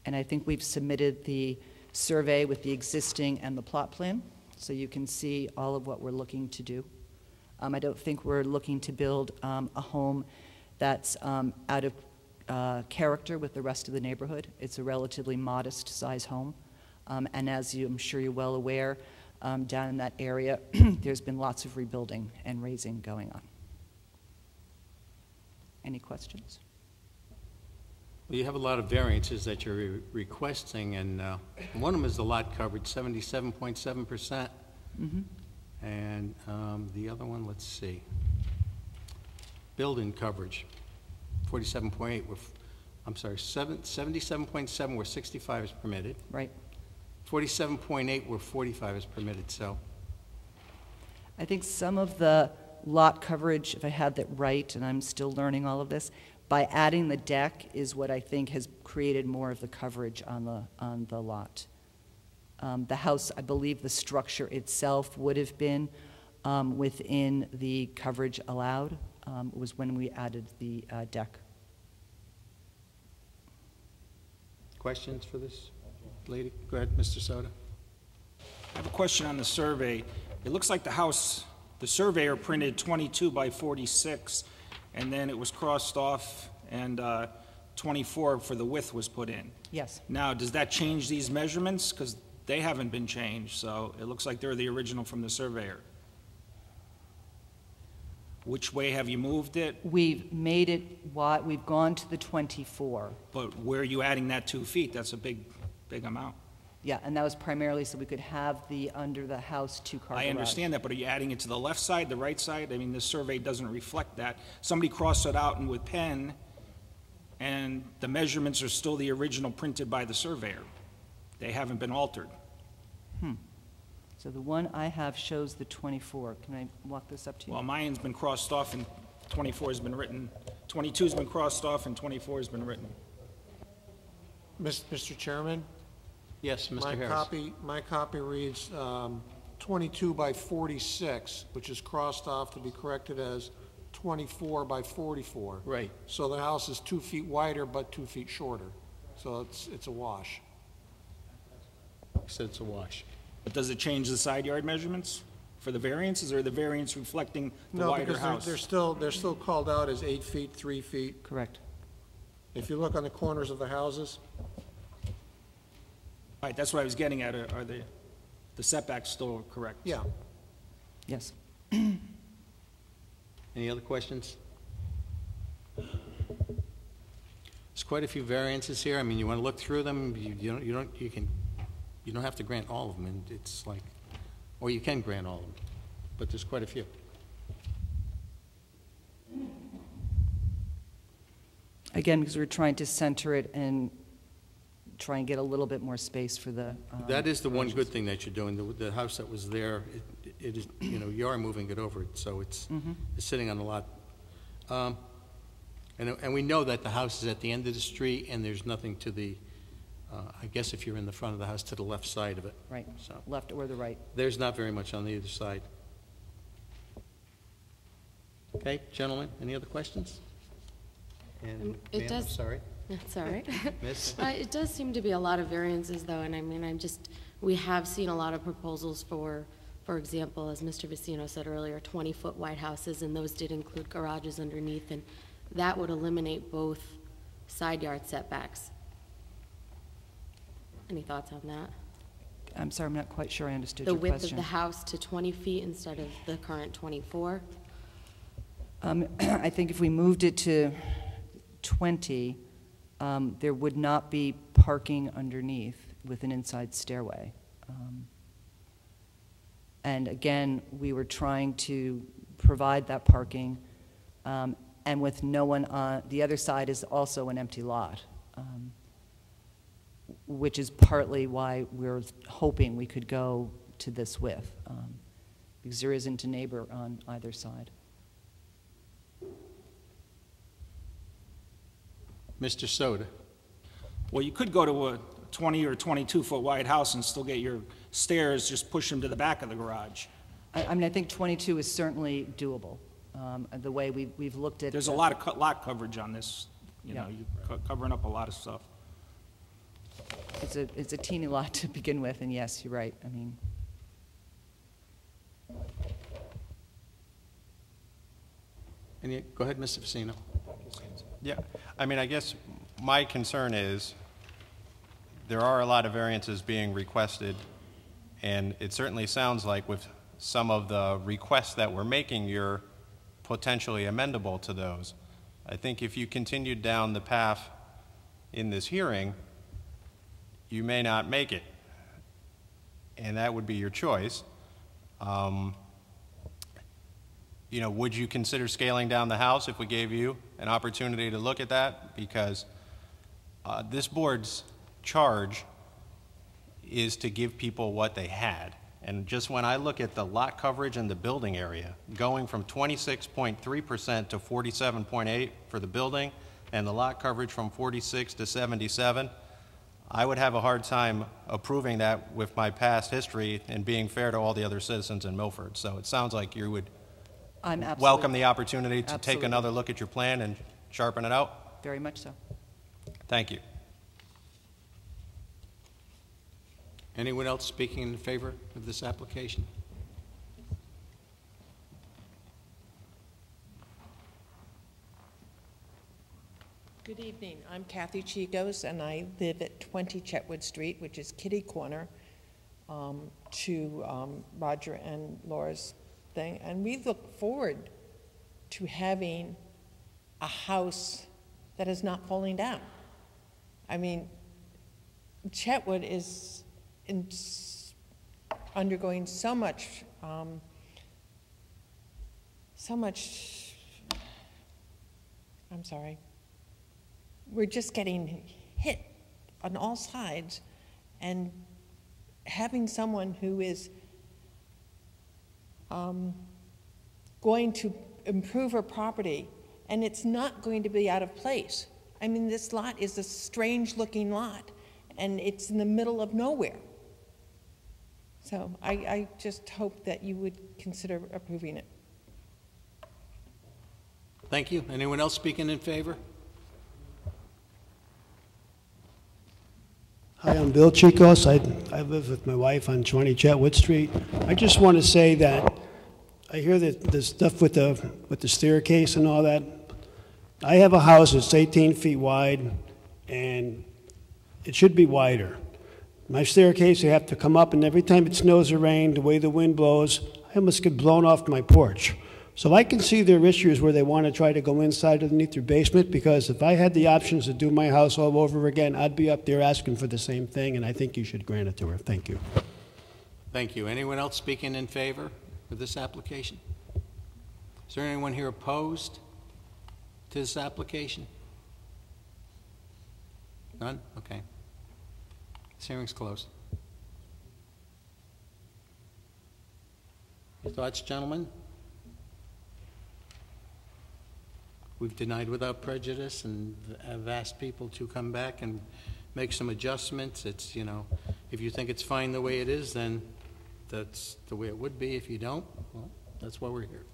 And I think we've submitted the survey with the existing and the plot plan, so you can see all of what we're looking to do. I don't think we're looking to build a home that's out of character with the rest of the neighborhood. It's a relatively modest size home. And as I'm sure you're well aware, down in that area, there's been lots of rebuilding and raising going on. Any questions? Well, you have a lot of variances that you're requesting, and one of them is the lot coverage, 77.7%. Mm-hmm. And the other one, let's see, building coverage, 47.8. I'm sorry, 77.7 where 65 is permitted. Right. 47.8 where 45 is permitted. So I think some of the lot coverage, if I had that right, and I'm still learning all of this, by adding the deck is what I think has created more of the coverage on the lot. The house, I believe the structure itself would have been within the coverage allowed. Was when we added the deck. questions for this lady? Go ahead, Mr. Soto. I have a question on the survey. It looks like the house, the surveyor printed 22 by 46, and then it was crossed off, and 24 for the width was put in. Yes. Now, does that change these measurements? Because they haven't been changed, so it looks like they're the original from the surveyor. Which way have you moved it? We've made it wide. We've gone to the 24. But where are you adding that 2 feet? That's a big amount. Yeah, and that was primarily so we could have the under the house two-car garage. I understand that, but are you adding it to the left side, the right side? I mean, this survey doesn't reflect that. Somebody crossed it out and with pen, and the measurements are still the original printed by the surveyor. They haven't been altered. So the one I have shows the 24. Can I walk this up to you? Well, mine's been crossed off and 24 has been written. 22's been crossed off and 24 has been written. Mr. Chairman? Yes, Mr. Harris. My copy reads 22 by 46, which is crossed off to be corrected as 24 by 44. Right. So the house is 2 feet wider but 2 feet shorter. So it's a wash. He said it's a wash. But does it change the side yard measurements for the variances, or the variance reflecting the No, wider because house? they're still called out as 8 feet, 3 feet. Correct. If you look on the corners of the houses, Right, that's what I was getting at. Are the setbacks still correct? yeah. Yes. Any other questions? There's quite a few variances here. I mean, you want to look through them. You don't have to grant all of them, and it's like, or you can grant all of them, but there's quite a few. Again, because we're trying to center it and try and get a little bit more space for the. That is the one good thing that you're doing. The house that was there, it is, you are moving it over, so it's sitting on the lot. And we know that the house is at the end of the street, and there's nothing to the, I guess if you're in the front of the house, to the left side of it. Right, So left or the right. there's not very much on the other side. Okay, gentlemen, any other questions? And It ma'am, does- I'm sorry. That's all right. Miss? It does seem to be a lot of variances, though, and I mean, we have seen a lot of proposals for example, as Mr. Vicino said earlier, 20-foot wide houses, and those did include garages underneath, and that would eliminate both side yard setbacks. Any thoughts on that? I'm sorry, I'm not quite sure I understood The your width of question. the house to 20 feet instead of the current 24? I think if we moved it to 20, there would not be parking underneath with an inside stairway. And again, we were trying to provide that parking, and with no one on, the other side is also an empty lot, which is partly why we're hoping we could go to this width, because there isn't a neighbor on either side. Mr. Soda? Well, you could go to a 20 or 22-foot wide house and still get your stairs, just push them to the back of the garage. I mean, I think 22 is certainly doable. The way we've looked at. There's a lot of lot coverage on this, Yeah. you're covering up a lot of stuff. It's a teeny lot to begin with, and yes, you're right. I mean, Go ahead, Mr. Vicino. Yeah, I mean, I guess my concern is there are a lot of variances being requested, and it certainly sounds like with some of the requests that we're making, you're potentially amendable to those. I think if you continued down the path in this hearing, you may not make it, and that would be your choice. Would you consider scaling down the house if we gave you an opportunity to look at that? Because this board's charge is to give people what they had. And just when I look at the lot coverage in the building area, going from 26.3% to 47.8% for the building, and the lot coverage from 46 to 77, I would have a hard time approving that with my past history and being fair to all the other citizens in Milford. So it sounds like you would I'm absolutely. welcome the opportunity to Absolutely. take another look at your plan and sharpen it out. Very much so. Thank you. Anyone else speaking in favor of this application? Good evening. I'm Kathy Chicos, and I live at 20 Chetwood Street, which is kitty corner to Roger and Laura's thing. And we look forward to having a house that is not falling down. I mean, Chetwood is undergoing so much, I'm sorry. We're just getting hit on all sides, and having someone who is going to improve her property, and it's not going to be out of place. I mean, this lot is a strange-looking lot, and it's in the middle of nowhere. So I just hope that you would consider approving it. Thank you. Anyone else speaking in favor? Hi, I'm Bill Chicos. I live with my wife on 20 Chetwood Street. I just want to say that I hear that the stuff with the staircase and all that. I have a house that's 18 feet wide, and it should be wider. My staircase, I have to come up, and every time it snows or rains, the way the wind blows, I almost get blown off my porch. So I can see their issues where they want to try to go inside underneath their basement, because if I had the options to do my house all over again, I'd be up there asking for the same thing, and I think you should grant it to her. Thank you. Thank you. Anyone else speaking in favor of this application? Is there anyone here opposed to this application? None? Okay. This hearing's closed. Your thoughts, gentlemen? We've denied without prejudice and have asked people to come back and make some adjustments. It's, you know, if you think it's fine the way it is, then that's the way it would be. If you don't, well, that's why we're here.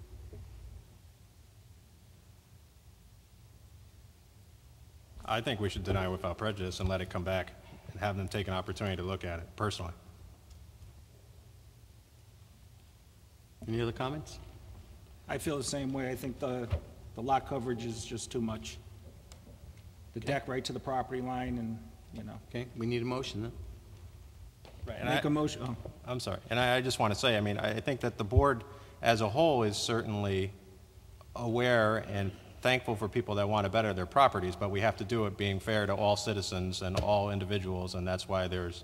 I think we should deny without prejudice and let it come back and have them take an opportunity to look at it, personally. Any other comments? I feel the same way. I think the lot coverage is just too much. The deck right to the property line and, you know. Okay, we need a motion then. Right, Make a motion. Oh. I'm sorry. And I just want to say, I mean, I think that the board as a whole is certainly aware and thankful for people that want to better their properties, but we have to do it being fair to all citizens and all individuals, and that's why there's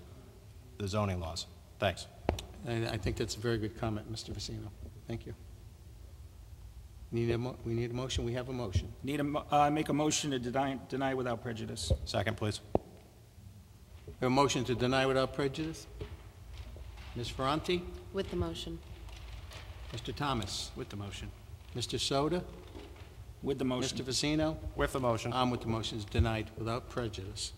the zoning laws. Thanks. I think that's a very good comment, Mr. Vicino. Thank you. We need a motion. We have a motion. Need a make a motion to deny without prejudice. Second, please. We have a motion to deny without prejudice. Ms. Ferranti? With the motion. Mr. Thomas? With the motion. Mr. Soda? With the motion. Mr. Vicino? With the motion. I'm with the motion. It's denied without prejudice.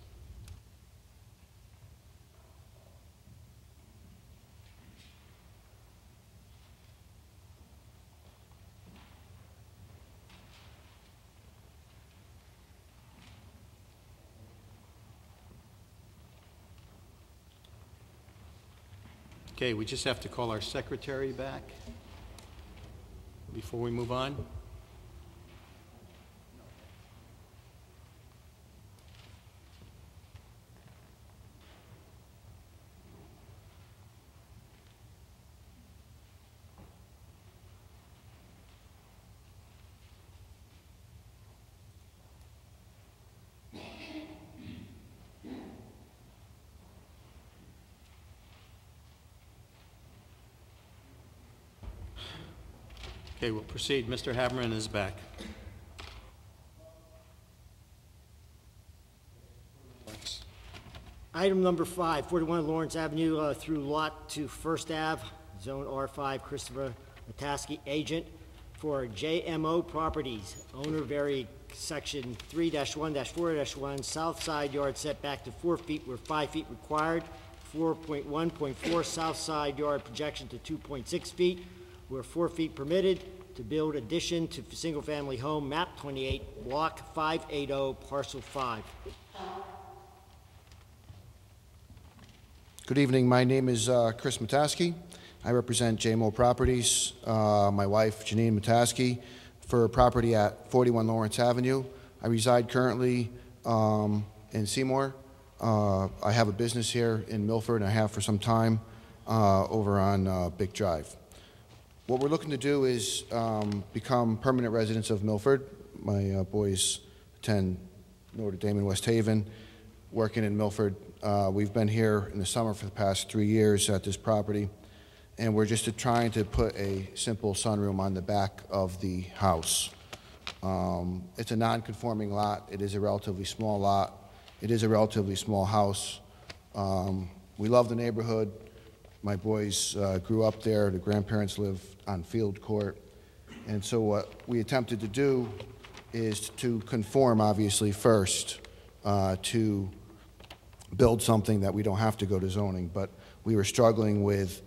Okay, we just have to call our secretary back before we move on. Okay, we'll proceed. Mr. Haberman is back. Item number 5, 41 Lawrence Avenue through Lot to First Ave, Zone R5, Christopher Mataski, agent for JMO Properties. Owner vary section 3-1-4-1, south side yard setback to 4 feet where 5 feet required, 4.1.4 south side yard projection to 2.6 feet where 4 feet permitted, to build addition to single-family home, map 28, block 580, parcel 5. Good evening. My name is Chris Mataski. I represent JMO Properties. My wife, Janine Mataski, for property at 41 Lawrence Avenue. I reside currently in Seymour. I have a business here in Milford, and I have for some time over on Big Drive. What we're looking to do is become permanent residents of Milford. My boys attend Notre Dame in West Haven, working in Milford. We've been here in the summer for the past 3 years at this property, and we're just trying to put a simple sunroom on the back of the house. It's a non-conforming lot. It is a relatively small lot. It is a relatively small house. We love the neighborhood. My boys grew up there. The grandparents live on Field Court. And so what we attempted to do is to conform, obviously, first to build something that we don't have to go to zoning. But we were struggling with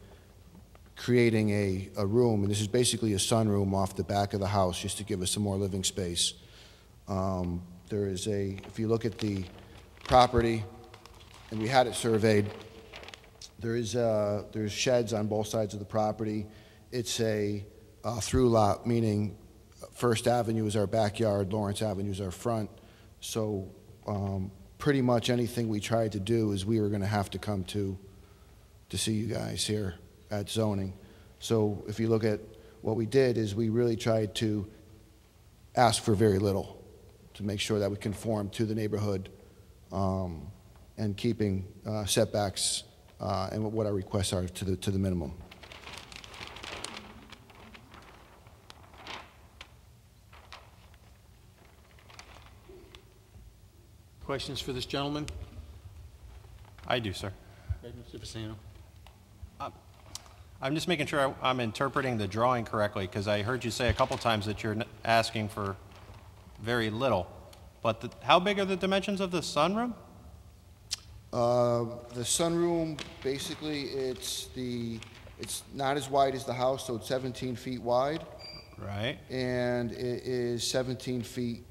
creating a room, and this is basically a sunroom off the back of the house just to give us some more living space. There is if you look at the property, and we had it surveyed. There's sheds on both sides of the property. It's a through lot, meaning First Avenue is our backyard, Lawrence Avenue is our front. So pretty much anything we tried to do is we were going to have to come to see you guys here at zoning. So if you look at what we did is we really tried to ask for very little to make sure that we conform to the neighborhood and keeping setbacks and what our requests are to the minimum. Questions for this gentleman? I do, sir. Okay, Mr. Vicino. I'm just making sure I'm interpreting the drawing correctly, because I heard you say a couple times that you're asking for very little. But how big are the dimensions of the sunroom? The sunroom, basically, it's not as wide as the house, so it's 17 feet wide. Right. And it is 17 feet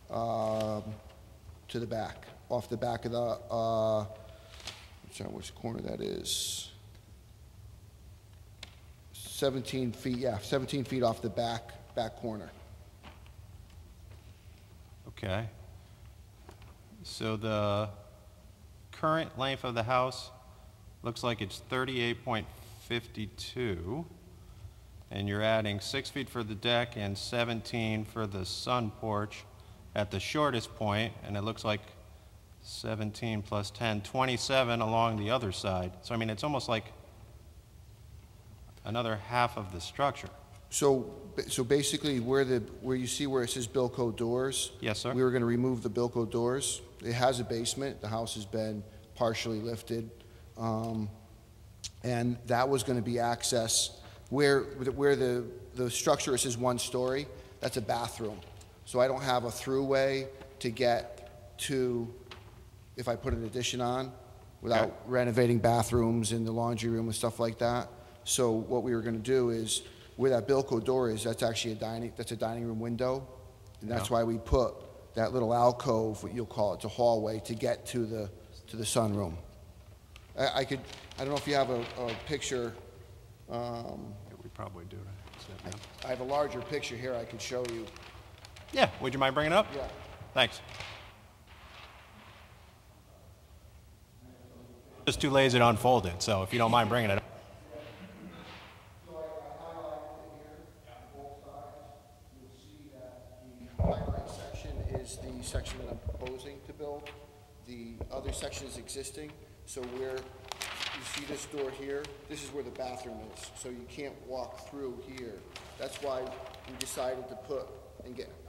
to the back, off the back of the, I'm sorry, which corner that is. 17 feet, yeah, 17 feet off the back corner. Okay. So the current length of the house looks like it's 38.52, and you're adding 6 feet for the deck and 17 for the sun porch at the shortest point, and it looks like 17 plus 10, 27 along the other side. So I mean, it's almost like another half of the structure. So basically, where you see where it says Bilco doors. Yes, sir. We were going to remove the Bilco doors. It has a basement. The house has been partially lifted, and that was going to be access where the structure says 1 story. That's a bathroom. So I don't have a throughway to get to if I put an addition on without renovating bathrooms and the laundry room and stuff like that. So what we were going to do is, where that Bilco door is, that's actually a dining room window, and that's why we put that little alcove, what you'll call it, it's a hallway to get to the sunroom. I don't know if you have a picture. Yeah, we probably do. I have a larger picture here I could show you. Yeah, would you mind bringing it up? Yeah. Thanks. Just too lazy to unfold it, so if you don't mind bringing it up. The section that I'm proposing to build. The other section is existing, so where you see this door here, this is where the bathroom is, so you can't walk through here. That's why we decided to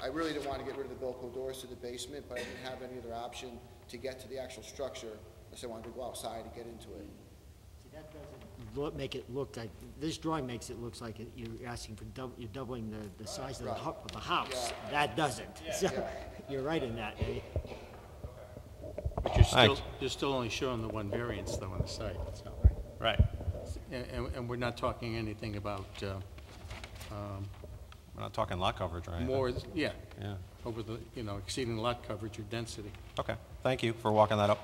I really didn't want to get rid of the Bilco doors to the basement, but I didn't have any other option to get to the actual structure, unless I wanted to go outside to get into it. See, that doesn't make it look like, this drawing makes it look like you're asking for, you're doubling the size of the house. Yeah. That doesn't. So, you're right in that. But you're still only showing the 1 variance, though, on the site. So. Right. And we're not talking anything about we're not talking lot coverage, right? more, yeah, Yeah. over the, exceeding lot coverage or density. Okay. Thank you for walking that up.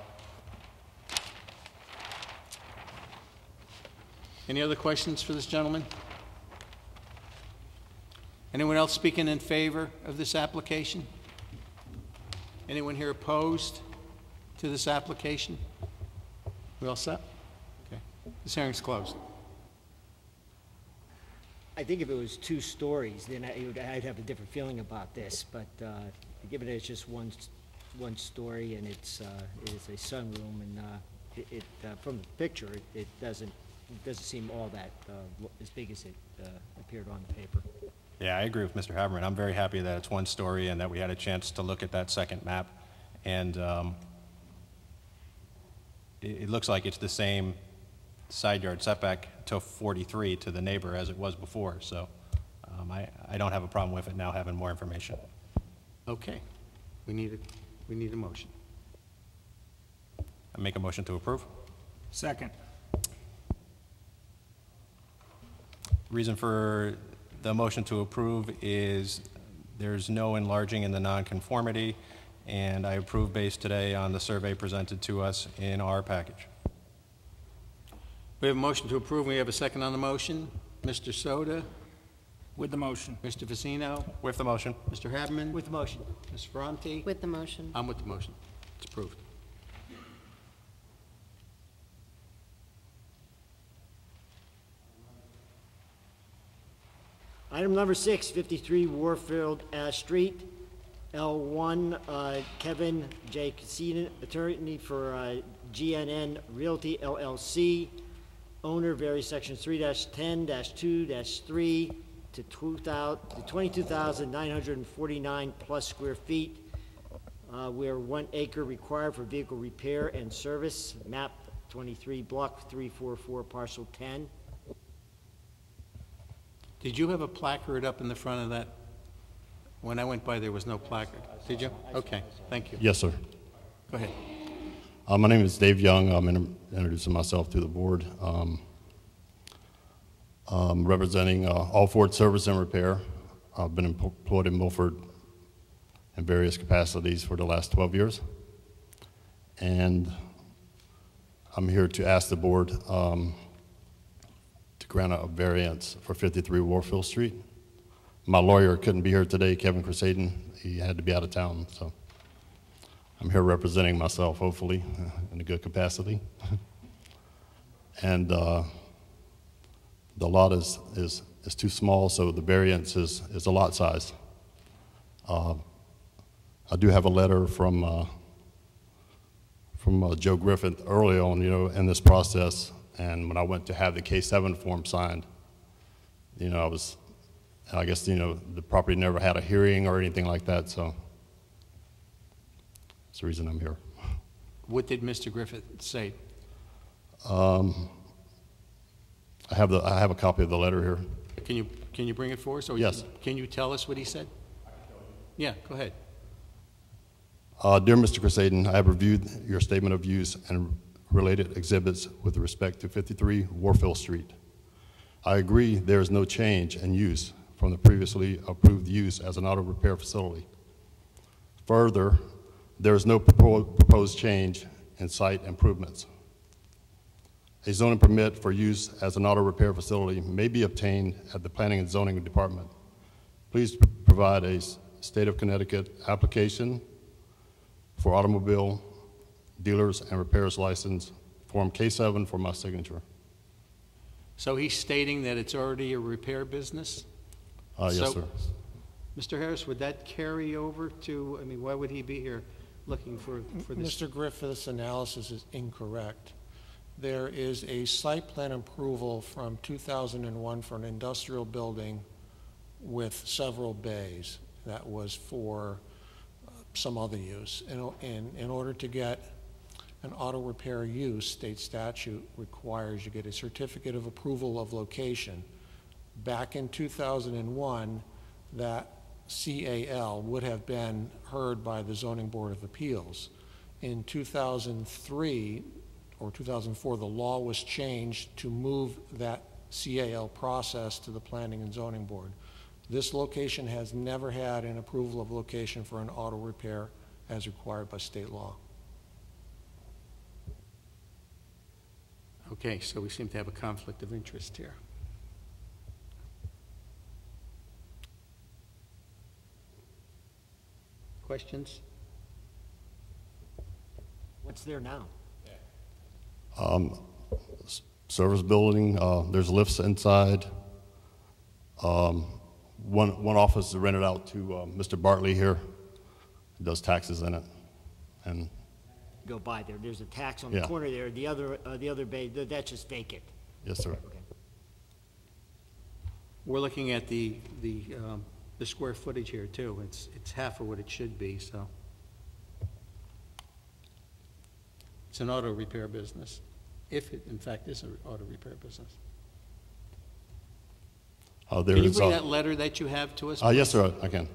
Any other questions for this gentleman? Anyone else speaking in favor of this application? Anyone here opposed to this application? We all set? Okay. This hearing's closed. I think if it was 2 stories, then I'd have a different feeling about this, but given that it's just one story and it's a sunroom, and from the picture, it doesn't seem all that as big as it appeared on the paper. Yeah, I agree with Mr. Haberman. I'm very happy that it's 1 story and that we had a chance to look at that second map. And it looks like it's the same side yard setback to 43 to the neighbor as it was before. So I don't have a problem with it now having more information. Okay. We need a motion. I make a motion to approve. Second. Reason for the motion to approve is there's no enlarging in the nonconformity, and I approve based today on the survey presented to us in our package. We have a motion to approve. We have a second on the motion. Mr. Soda? With the motion. Mr. Vicino? With the motion. Mr. Haberman? With the motion. Ms. Ferranti? With the motion. I'm with the motion. It's approved. Item number 6, 53 Warfield Street, L1, Kevin J. Cassina, attorney for GNN Realty LLC, owner, various sections 3-10-2-3 to 22,949 plus square feet, where 1 acre required for vehicle repair and service, map 23, block 344, parcel 10. Did you have a placard up in the front of that? When I went by, there was no placard. Did you? Okay, thank you. Yes, sir. Go ahead. My name is Dave Young. I'm introducing myself to the board. Representing All Ford Service and Repair. I've been employed in Milford in various capacities for the last 12 years. And I'm here to ask the board to grant a variance for 53 Warfield Street. My lawyer couldn't be here today, Kevin Crusaden. He had to be out of town, so I'm here representing myself, hopefully, in a good capacity. And the lot is too small, so the variance is a lot size. I do have a letter from Joe Griffith early on, in this process, and when I went to have the K7 form signed, I guess the property never had a hearing or anything like that, so that's the reason I'm here. What did Mr. Griffith say? I have a copy of the letter here. Can you bring it for us? Or Yes. Can you tell us what he said? Yeah, go ahead. Dear Mr. Crusaden, I have reviewed your statement of use and related exhibits with respect to 53 Warfield Street. I agree there is no change in use from the previously approved use as an auto repair facility. Further, there is no proposed change in site improvements. A zoning permit for use as an auto repair facility may be obtained at the Planning and Zoning Department. Please provide a State of Connecticut application for automobile dealers and repairs license, Form K7 for my signature. So he's stating that it's already a repair business? Yes, sir. Mr. Harris, would that carry over to, why would he be here looking for this? Mr. Griffith's analysis is incorrect. There is a site plan approval from 2001 for an industrial building with several bays that was for some other use. In order to get an auto repair use, state statute requires you get a certificate of approval of location. Back in 2001, that CAL would have been heard by the Zoning Board of Appeals. In 2003 or 2004, the law was changed to move that CAL process to the Planning and Zoning Board. This location has never had an approval of location for an auto repair as required by state law. Okay, so we seem to have a conflict of interest here. Questions? What's there now? Service building, there's lifts inside. One office is rented out to Mr. Bartley here. He does taxes in it. And Go by there. There's a tax on the corner there. The other bay, that's just vacant. Yes, sir. Okay. We're looking at the square footage here too. It's half of what it should be, so. It's an auto repair business, if it in fact is an auto repair business. Can you bring that letter that you have to us? Yes, sir, I can.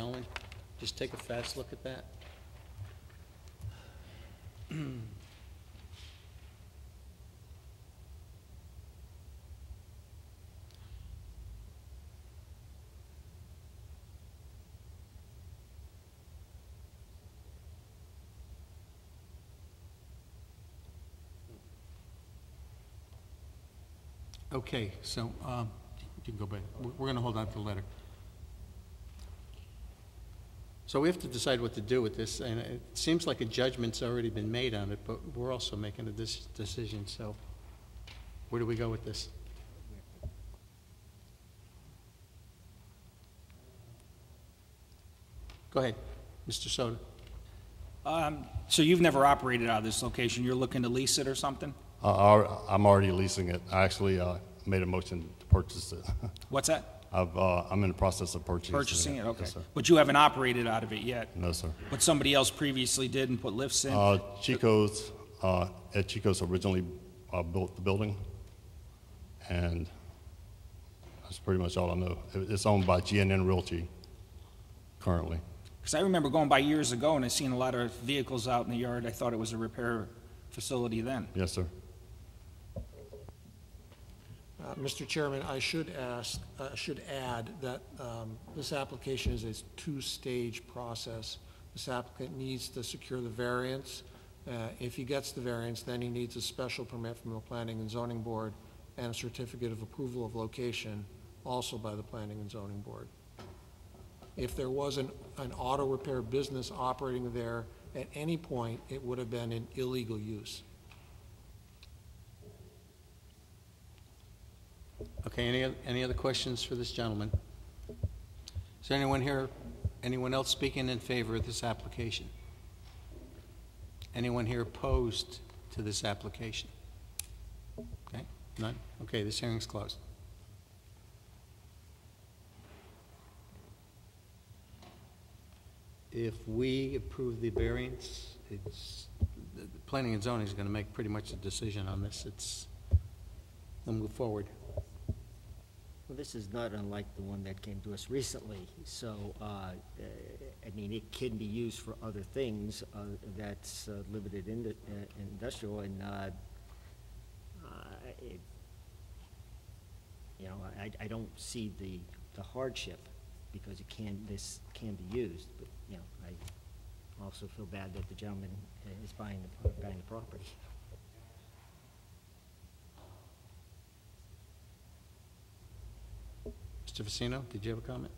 gentlemen, just take a fast look at that. Okay, so you can go back. We're going to hold on to the letter. So we have to decide what to do with this, and it seems like a judgment's already been made on it, but we're also making a decision, so where do we go with this? Go ahead, Mr. Soda. So you've never operated out of this location. You're looking to lease it or something? I'm already leasing it. I actually made a motion to purchase it. What's that? I'm in the process of Purchasing it, okay. Yes, sir. But you haven't operated out of it yet? No, sir. But somebody else previously did and put lifts in? Ed Chico's originally built the building, and that's pretty much all I know. It's owned by GNN Realty currently. Because I remember going by years ago and I seen a lot of vehicles out in the yard. I thought it was a repair facility then. Yes, sir. Mr. Chairman, I should add that this application is a two-stage process. This applicant needs to secure the variance. If he gets the variance, then he needs a special permit from the Planning and Zoning Board and a certificate of approval of location, also by the Planning and Zoning Board. If there was an auto repair business operating there at any point, it would have been an illegal use. Okay, any other questions for this gentleman? Is there anyone here, anyone else speaking in favor of this application? Anyone here opposed to this application? Okay, none? Okay, this hearing's closed. If we approve the variance, the Planning and Zoning is going to make pretty much a decision on this. We'll move forward. Well, this is not unlike the one that came to us recently, so, I mean, it can be used for other things that's limited in industrial, and, you know, I don't see the hardship, because this can be used, but, you know, I also feel bad that the gentleman is buying the property. Mr. Vicino, did you have a comment?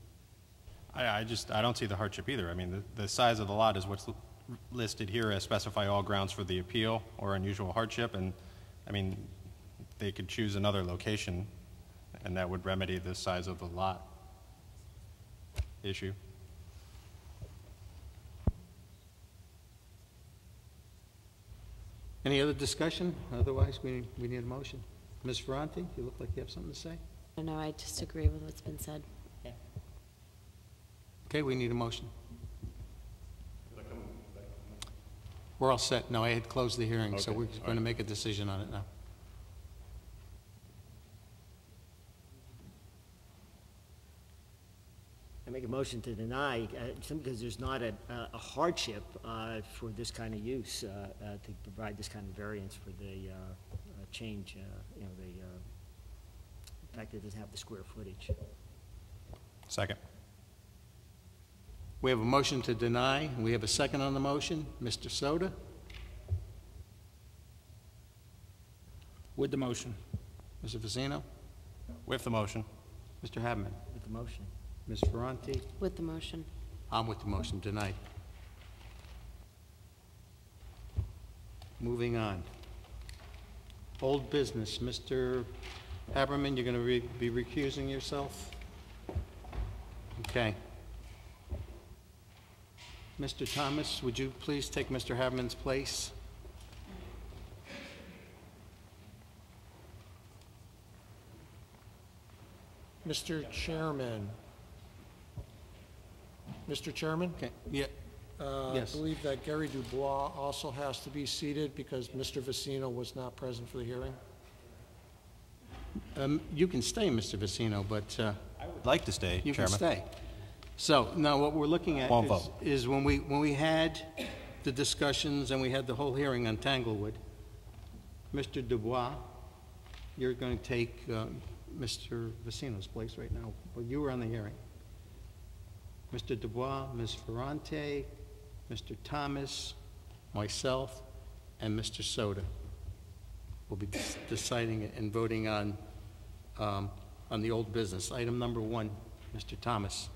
I don't see the hardship either. I mean, the size of the lot is what's listed here as specify all grounds for the appeal or unusual hardship, and, I mean, they could choose another location, and that would remedy the size of the lot issue. Any other discussion? Otherwise, we need a motion. Ms. Ferranti, you look like you have something to say. No, I just agree with what's been said. Okay, we need a motion. We're all set. No, I had closed the hearing, so we're going to make a decision on it now. I make a motion to deny, simply because there's not a hardship for this kind of use, to provide this kind of variance for the change, you know, the fact that it doesn't have the square footage. Second. We have a motion to deny. We have a second on the motion. Mr. Soda? With the motion. Mr. Vicino? With the motion. Mr. Habman? With the motion. Ms. Ferranti? With the motion. I'm with the motion, denied. Moving on. Old business. Mr. Haberman, you're going to be recusing yourself? Okay. Mr. Thomas, would you please take Mr. Haberman's place? Mr. Chairman. Mr. Chairman? Okay. Yeah. Yes. I believe that Gary Dubois also has to be seated because Mr. Vicino was not present for the hearing. You can stay, Mr. Vicino, but I would like to stay, you Chairman. can stay. So now what we're looking at Won't vote. is when we had the discussions and we had the whole hearing on Tanglewood, Mr. Dubois, you're going to take Mr. Vecino's place right now. Well, you were on the hearing. Mr. Dubois, Ms. Ferrante, Mr. Thomas, myself, and Mr. Soda will be deciding and voting on the old business. Item number 1, Mr. Thomas.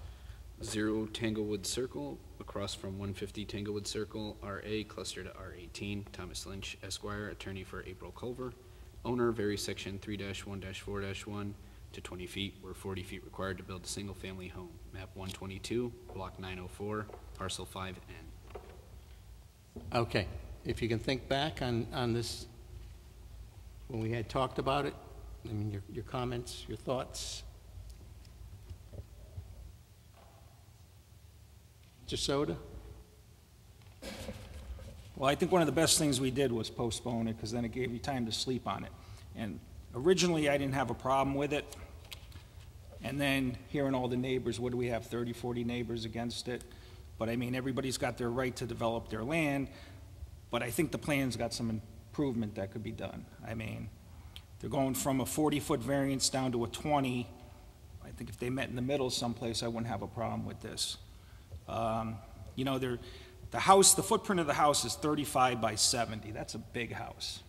0 Tanglewood Circle, across from 150 Tanglewood Circle, RA, cluster to R18, Thomas Lynch, Esquire, attorney for April Culver, owner, vary section 3-1-4-1 to 20 feet, where 40 feet required to build a single-family home. Map 122, block 904, parcel 5N. Okay, if you can think back on this, when we had talked about it, I mean, your comments, your thoughts. Mr. Soda? Well, I think one of the best things we did was postpone it, because then it gave you time to sleep on it. And originally, I didn't have a problem with it. And then hearing all the neighbors, what do we have, 30, 40 neighbors against it? But I mean, everybody's got their right to develop their land, but I think the plan's got some improvement that could be done. I mean, they're going from a 40-foot variance down to a 20. I think if they met in the middle someplace, I wouldn't have a problem with this. You know, the house, the footprint of the house is 35 by 70. That's a big house.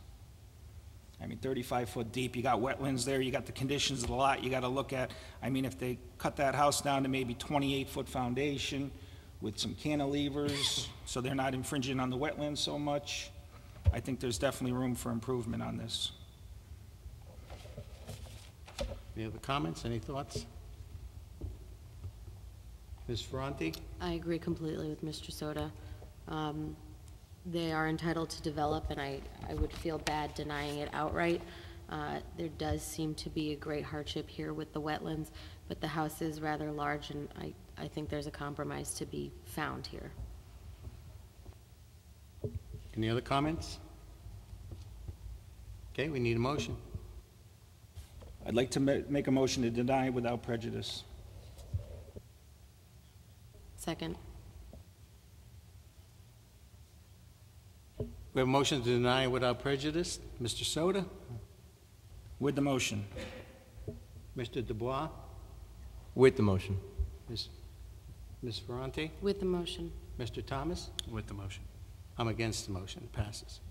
I mean, 35 foot deep, you got wetlands there, you got the conditions of the lot you got to look at. I mean, if they cut that house down to maybe 28-foot foundation with some cantilevers, so they're not infringing on the wetlands so much, I think there's definitely room for improvement on this. Any other comments, any thoughts? Ms. Ferrante? I agree completely with Mr. Soda. They are entitled to develop, and I would feel bad denying it outright. There does seem to be a great hardship here with the wetlands, but the house is rather large, and I think there's a compromise to be found here. Any other comments? Okay, we need a motion. I'd like to make a motion to deny without prejudice. Second. We have a motion to deny without prejudice. Mr. Soda? With the motion. Mr. Dubois? With the motion. Ms. Ferrante? With the motion. Mr. Thomas? With the motion. I'm against the motion. It passes.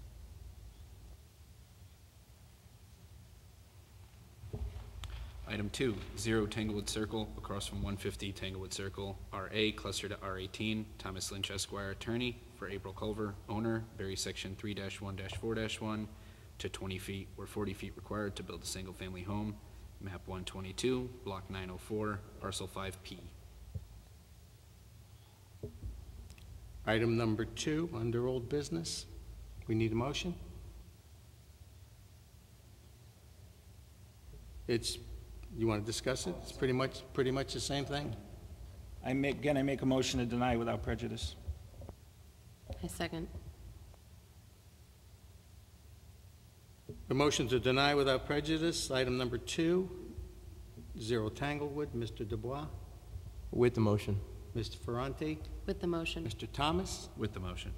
Item 2, 0 Tanglewood Circle, across from 150 Tanglewood Circle, RA, cluster to R18, Thomas Lynch, Esquire, attorney for April Culver, owner, vary section 3-1-4-1 to 20 feet, where 40 feet required to build a single-family home. Map 122, block 904, parcel 5P. Item number 2, under old business. We need a motion. You want to discuss it? It's pretty much the same thing. I make a motion to deny without prejudice. I second. The motion to deny without prejudice. Item number 2, 0 Tanglewood. Mr. Dubois? With the motion. Mr. Ferrante? With the motion. Mr. Thomas? With the motion.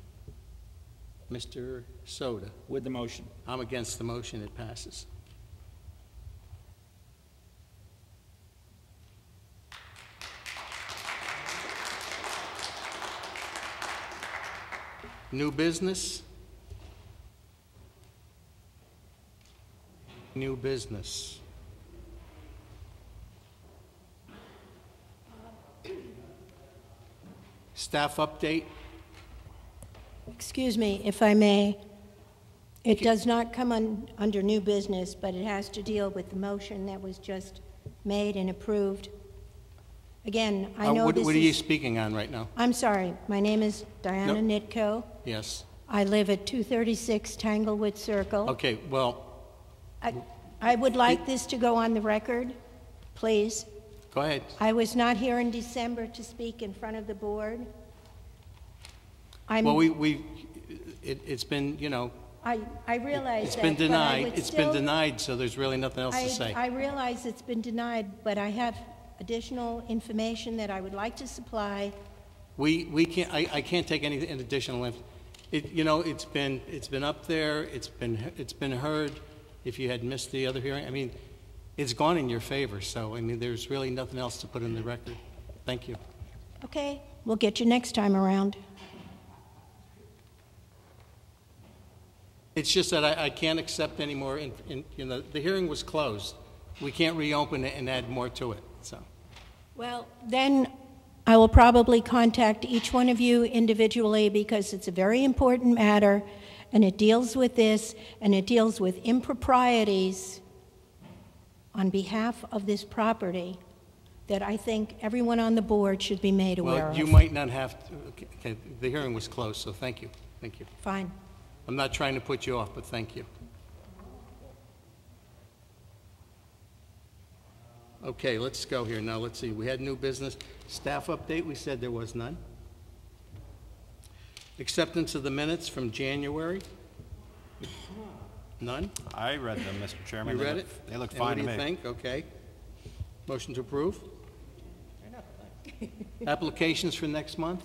Mr. Soda? With the motion. I'm against the motion. It passes. New business? New business. Staff update? Excuse me, if I may. It does not come under new business, but it has to deal with the motion that was just made and approved. Again, I know what are you speaking on right now? I'm sorry. My name is Diana Nitko. Yes. I live at 236 Tanglewood Circle. Okay, well... I would like this to go on the record, please. Go ahead. I was not here in December to speak in front of the board. Well, it's been, you know... I realize it's that, been denied. but It's been denied, so there's really nothing else to say. I realize it's been denied, but I have additional information that I would like to supply. We can't, I can't take any additional you know, it's been up there, it's been heard. If you had missed the other hearing, I mean, it's gone in your favor, so, I mean, there's really nothing else to put in the record. Thank you. Okay, we'll get you next time around. It's just that I can't accept any more, you know, the hearing was closed. We can't reopen it and add more to it, so. Well, then I will probably contact each one of you individually because it's a very important matter and it deals with this and it deals with improprieties on behalf of this property that I think everyone on the board should be made aware of. Well, you might not have to, okay, the hearing was closed, so thank you. Thank you. Fine. I'm not trying to put you off, but thank you. Okay, let's go here. Now, let's see. We had new business. Staff update, we said there was none. Acceptance of the minutes from January. None? I read them, Mr. Chairman. You read it? They look And fine to me. what do you think? Okay. Motion to approve? Applications for next month?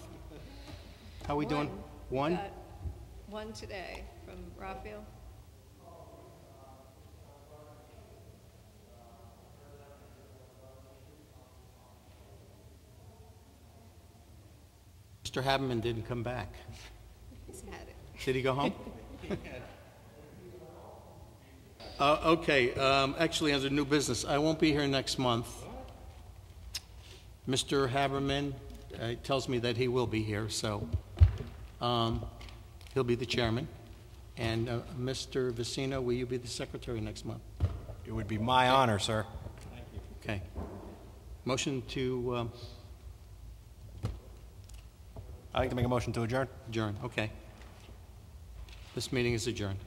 How are we doing? One? One today from Raphael. Mr. Haberman didn't come back. He's had it. Did he go home? Okay, actually, under new business, I won't be here next month. Mr. Haberman tells me that he will be here, so he'll be the chairman. And Mr. Vicino, will you be the secretary next month? It would be my honor, sir. Thank you. Okay. Motion to... I'd like to make a motion to adjourn. Adjourn, okay. This meeting is adjourned.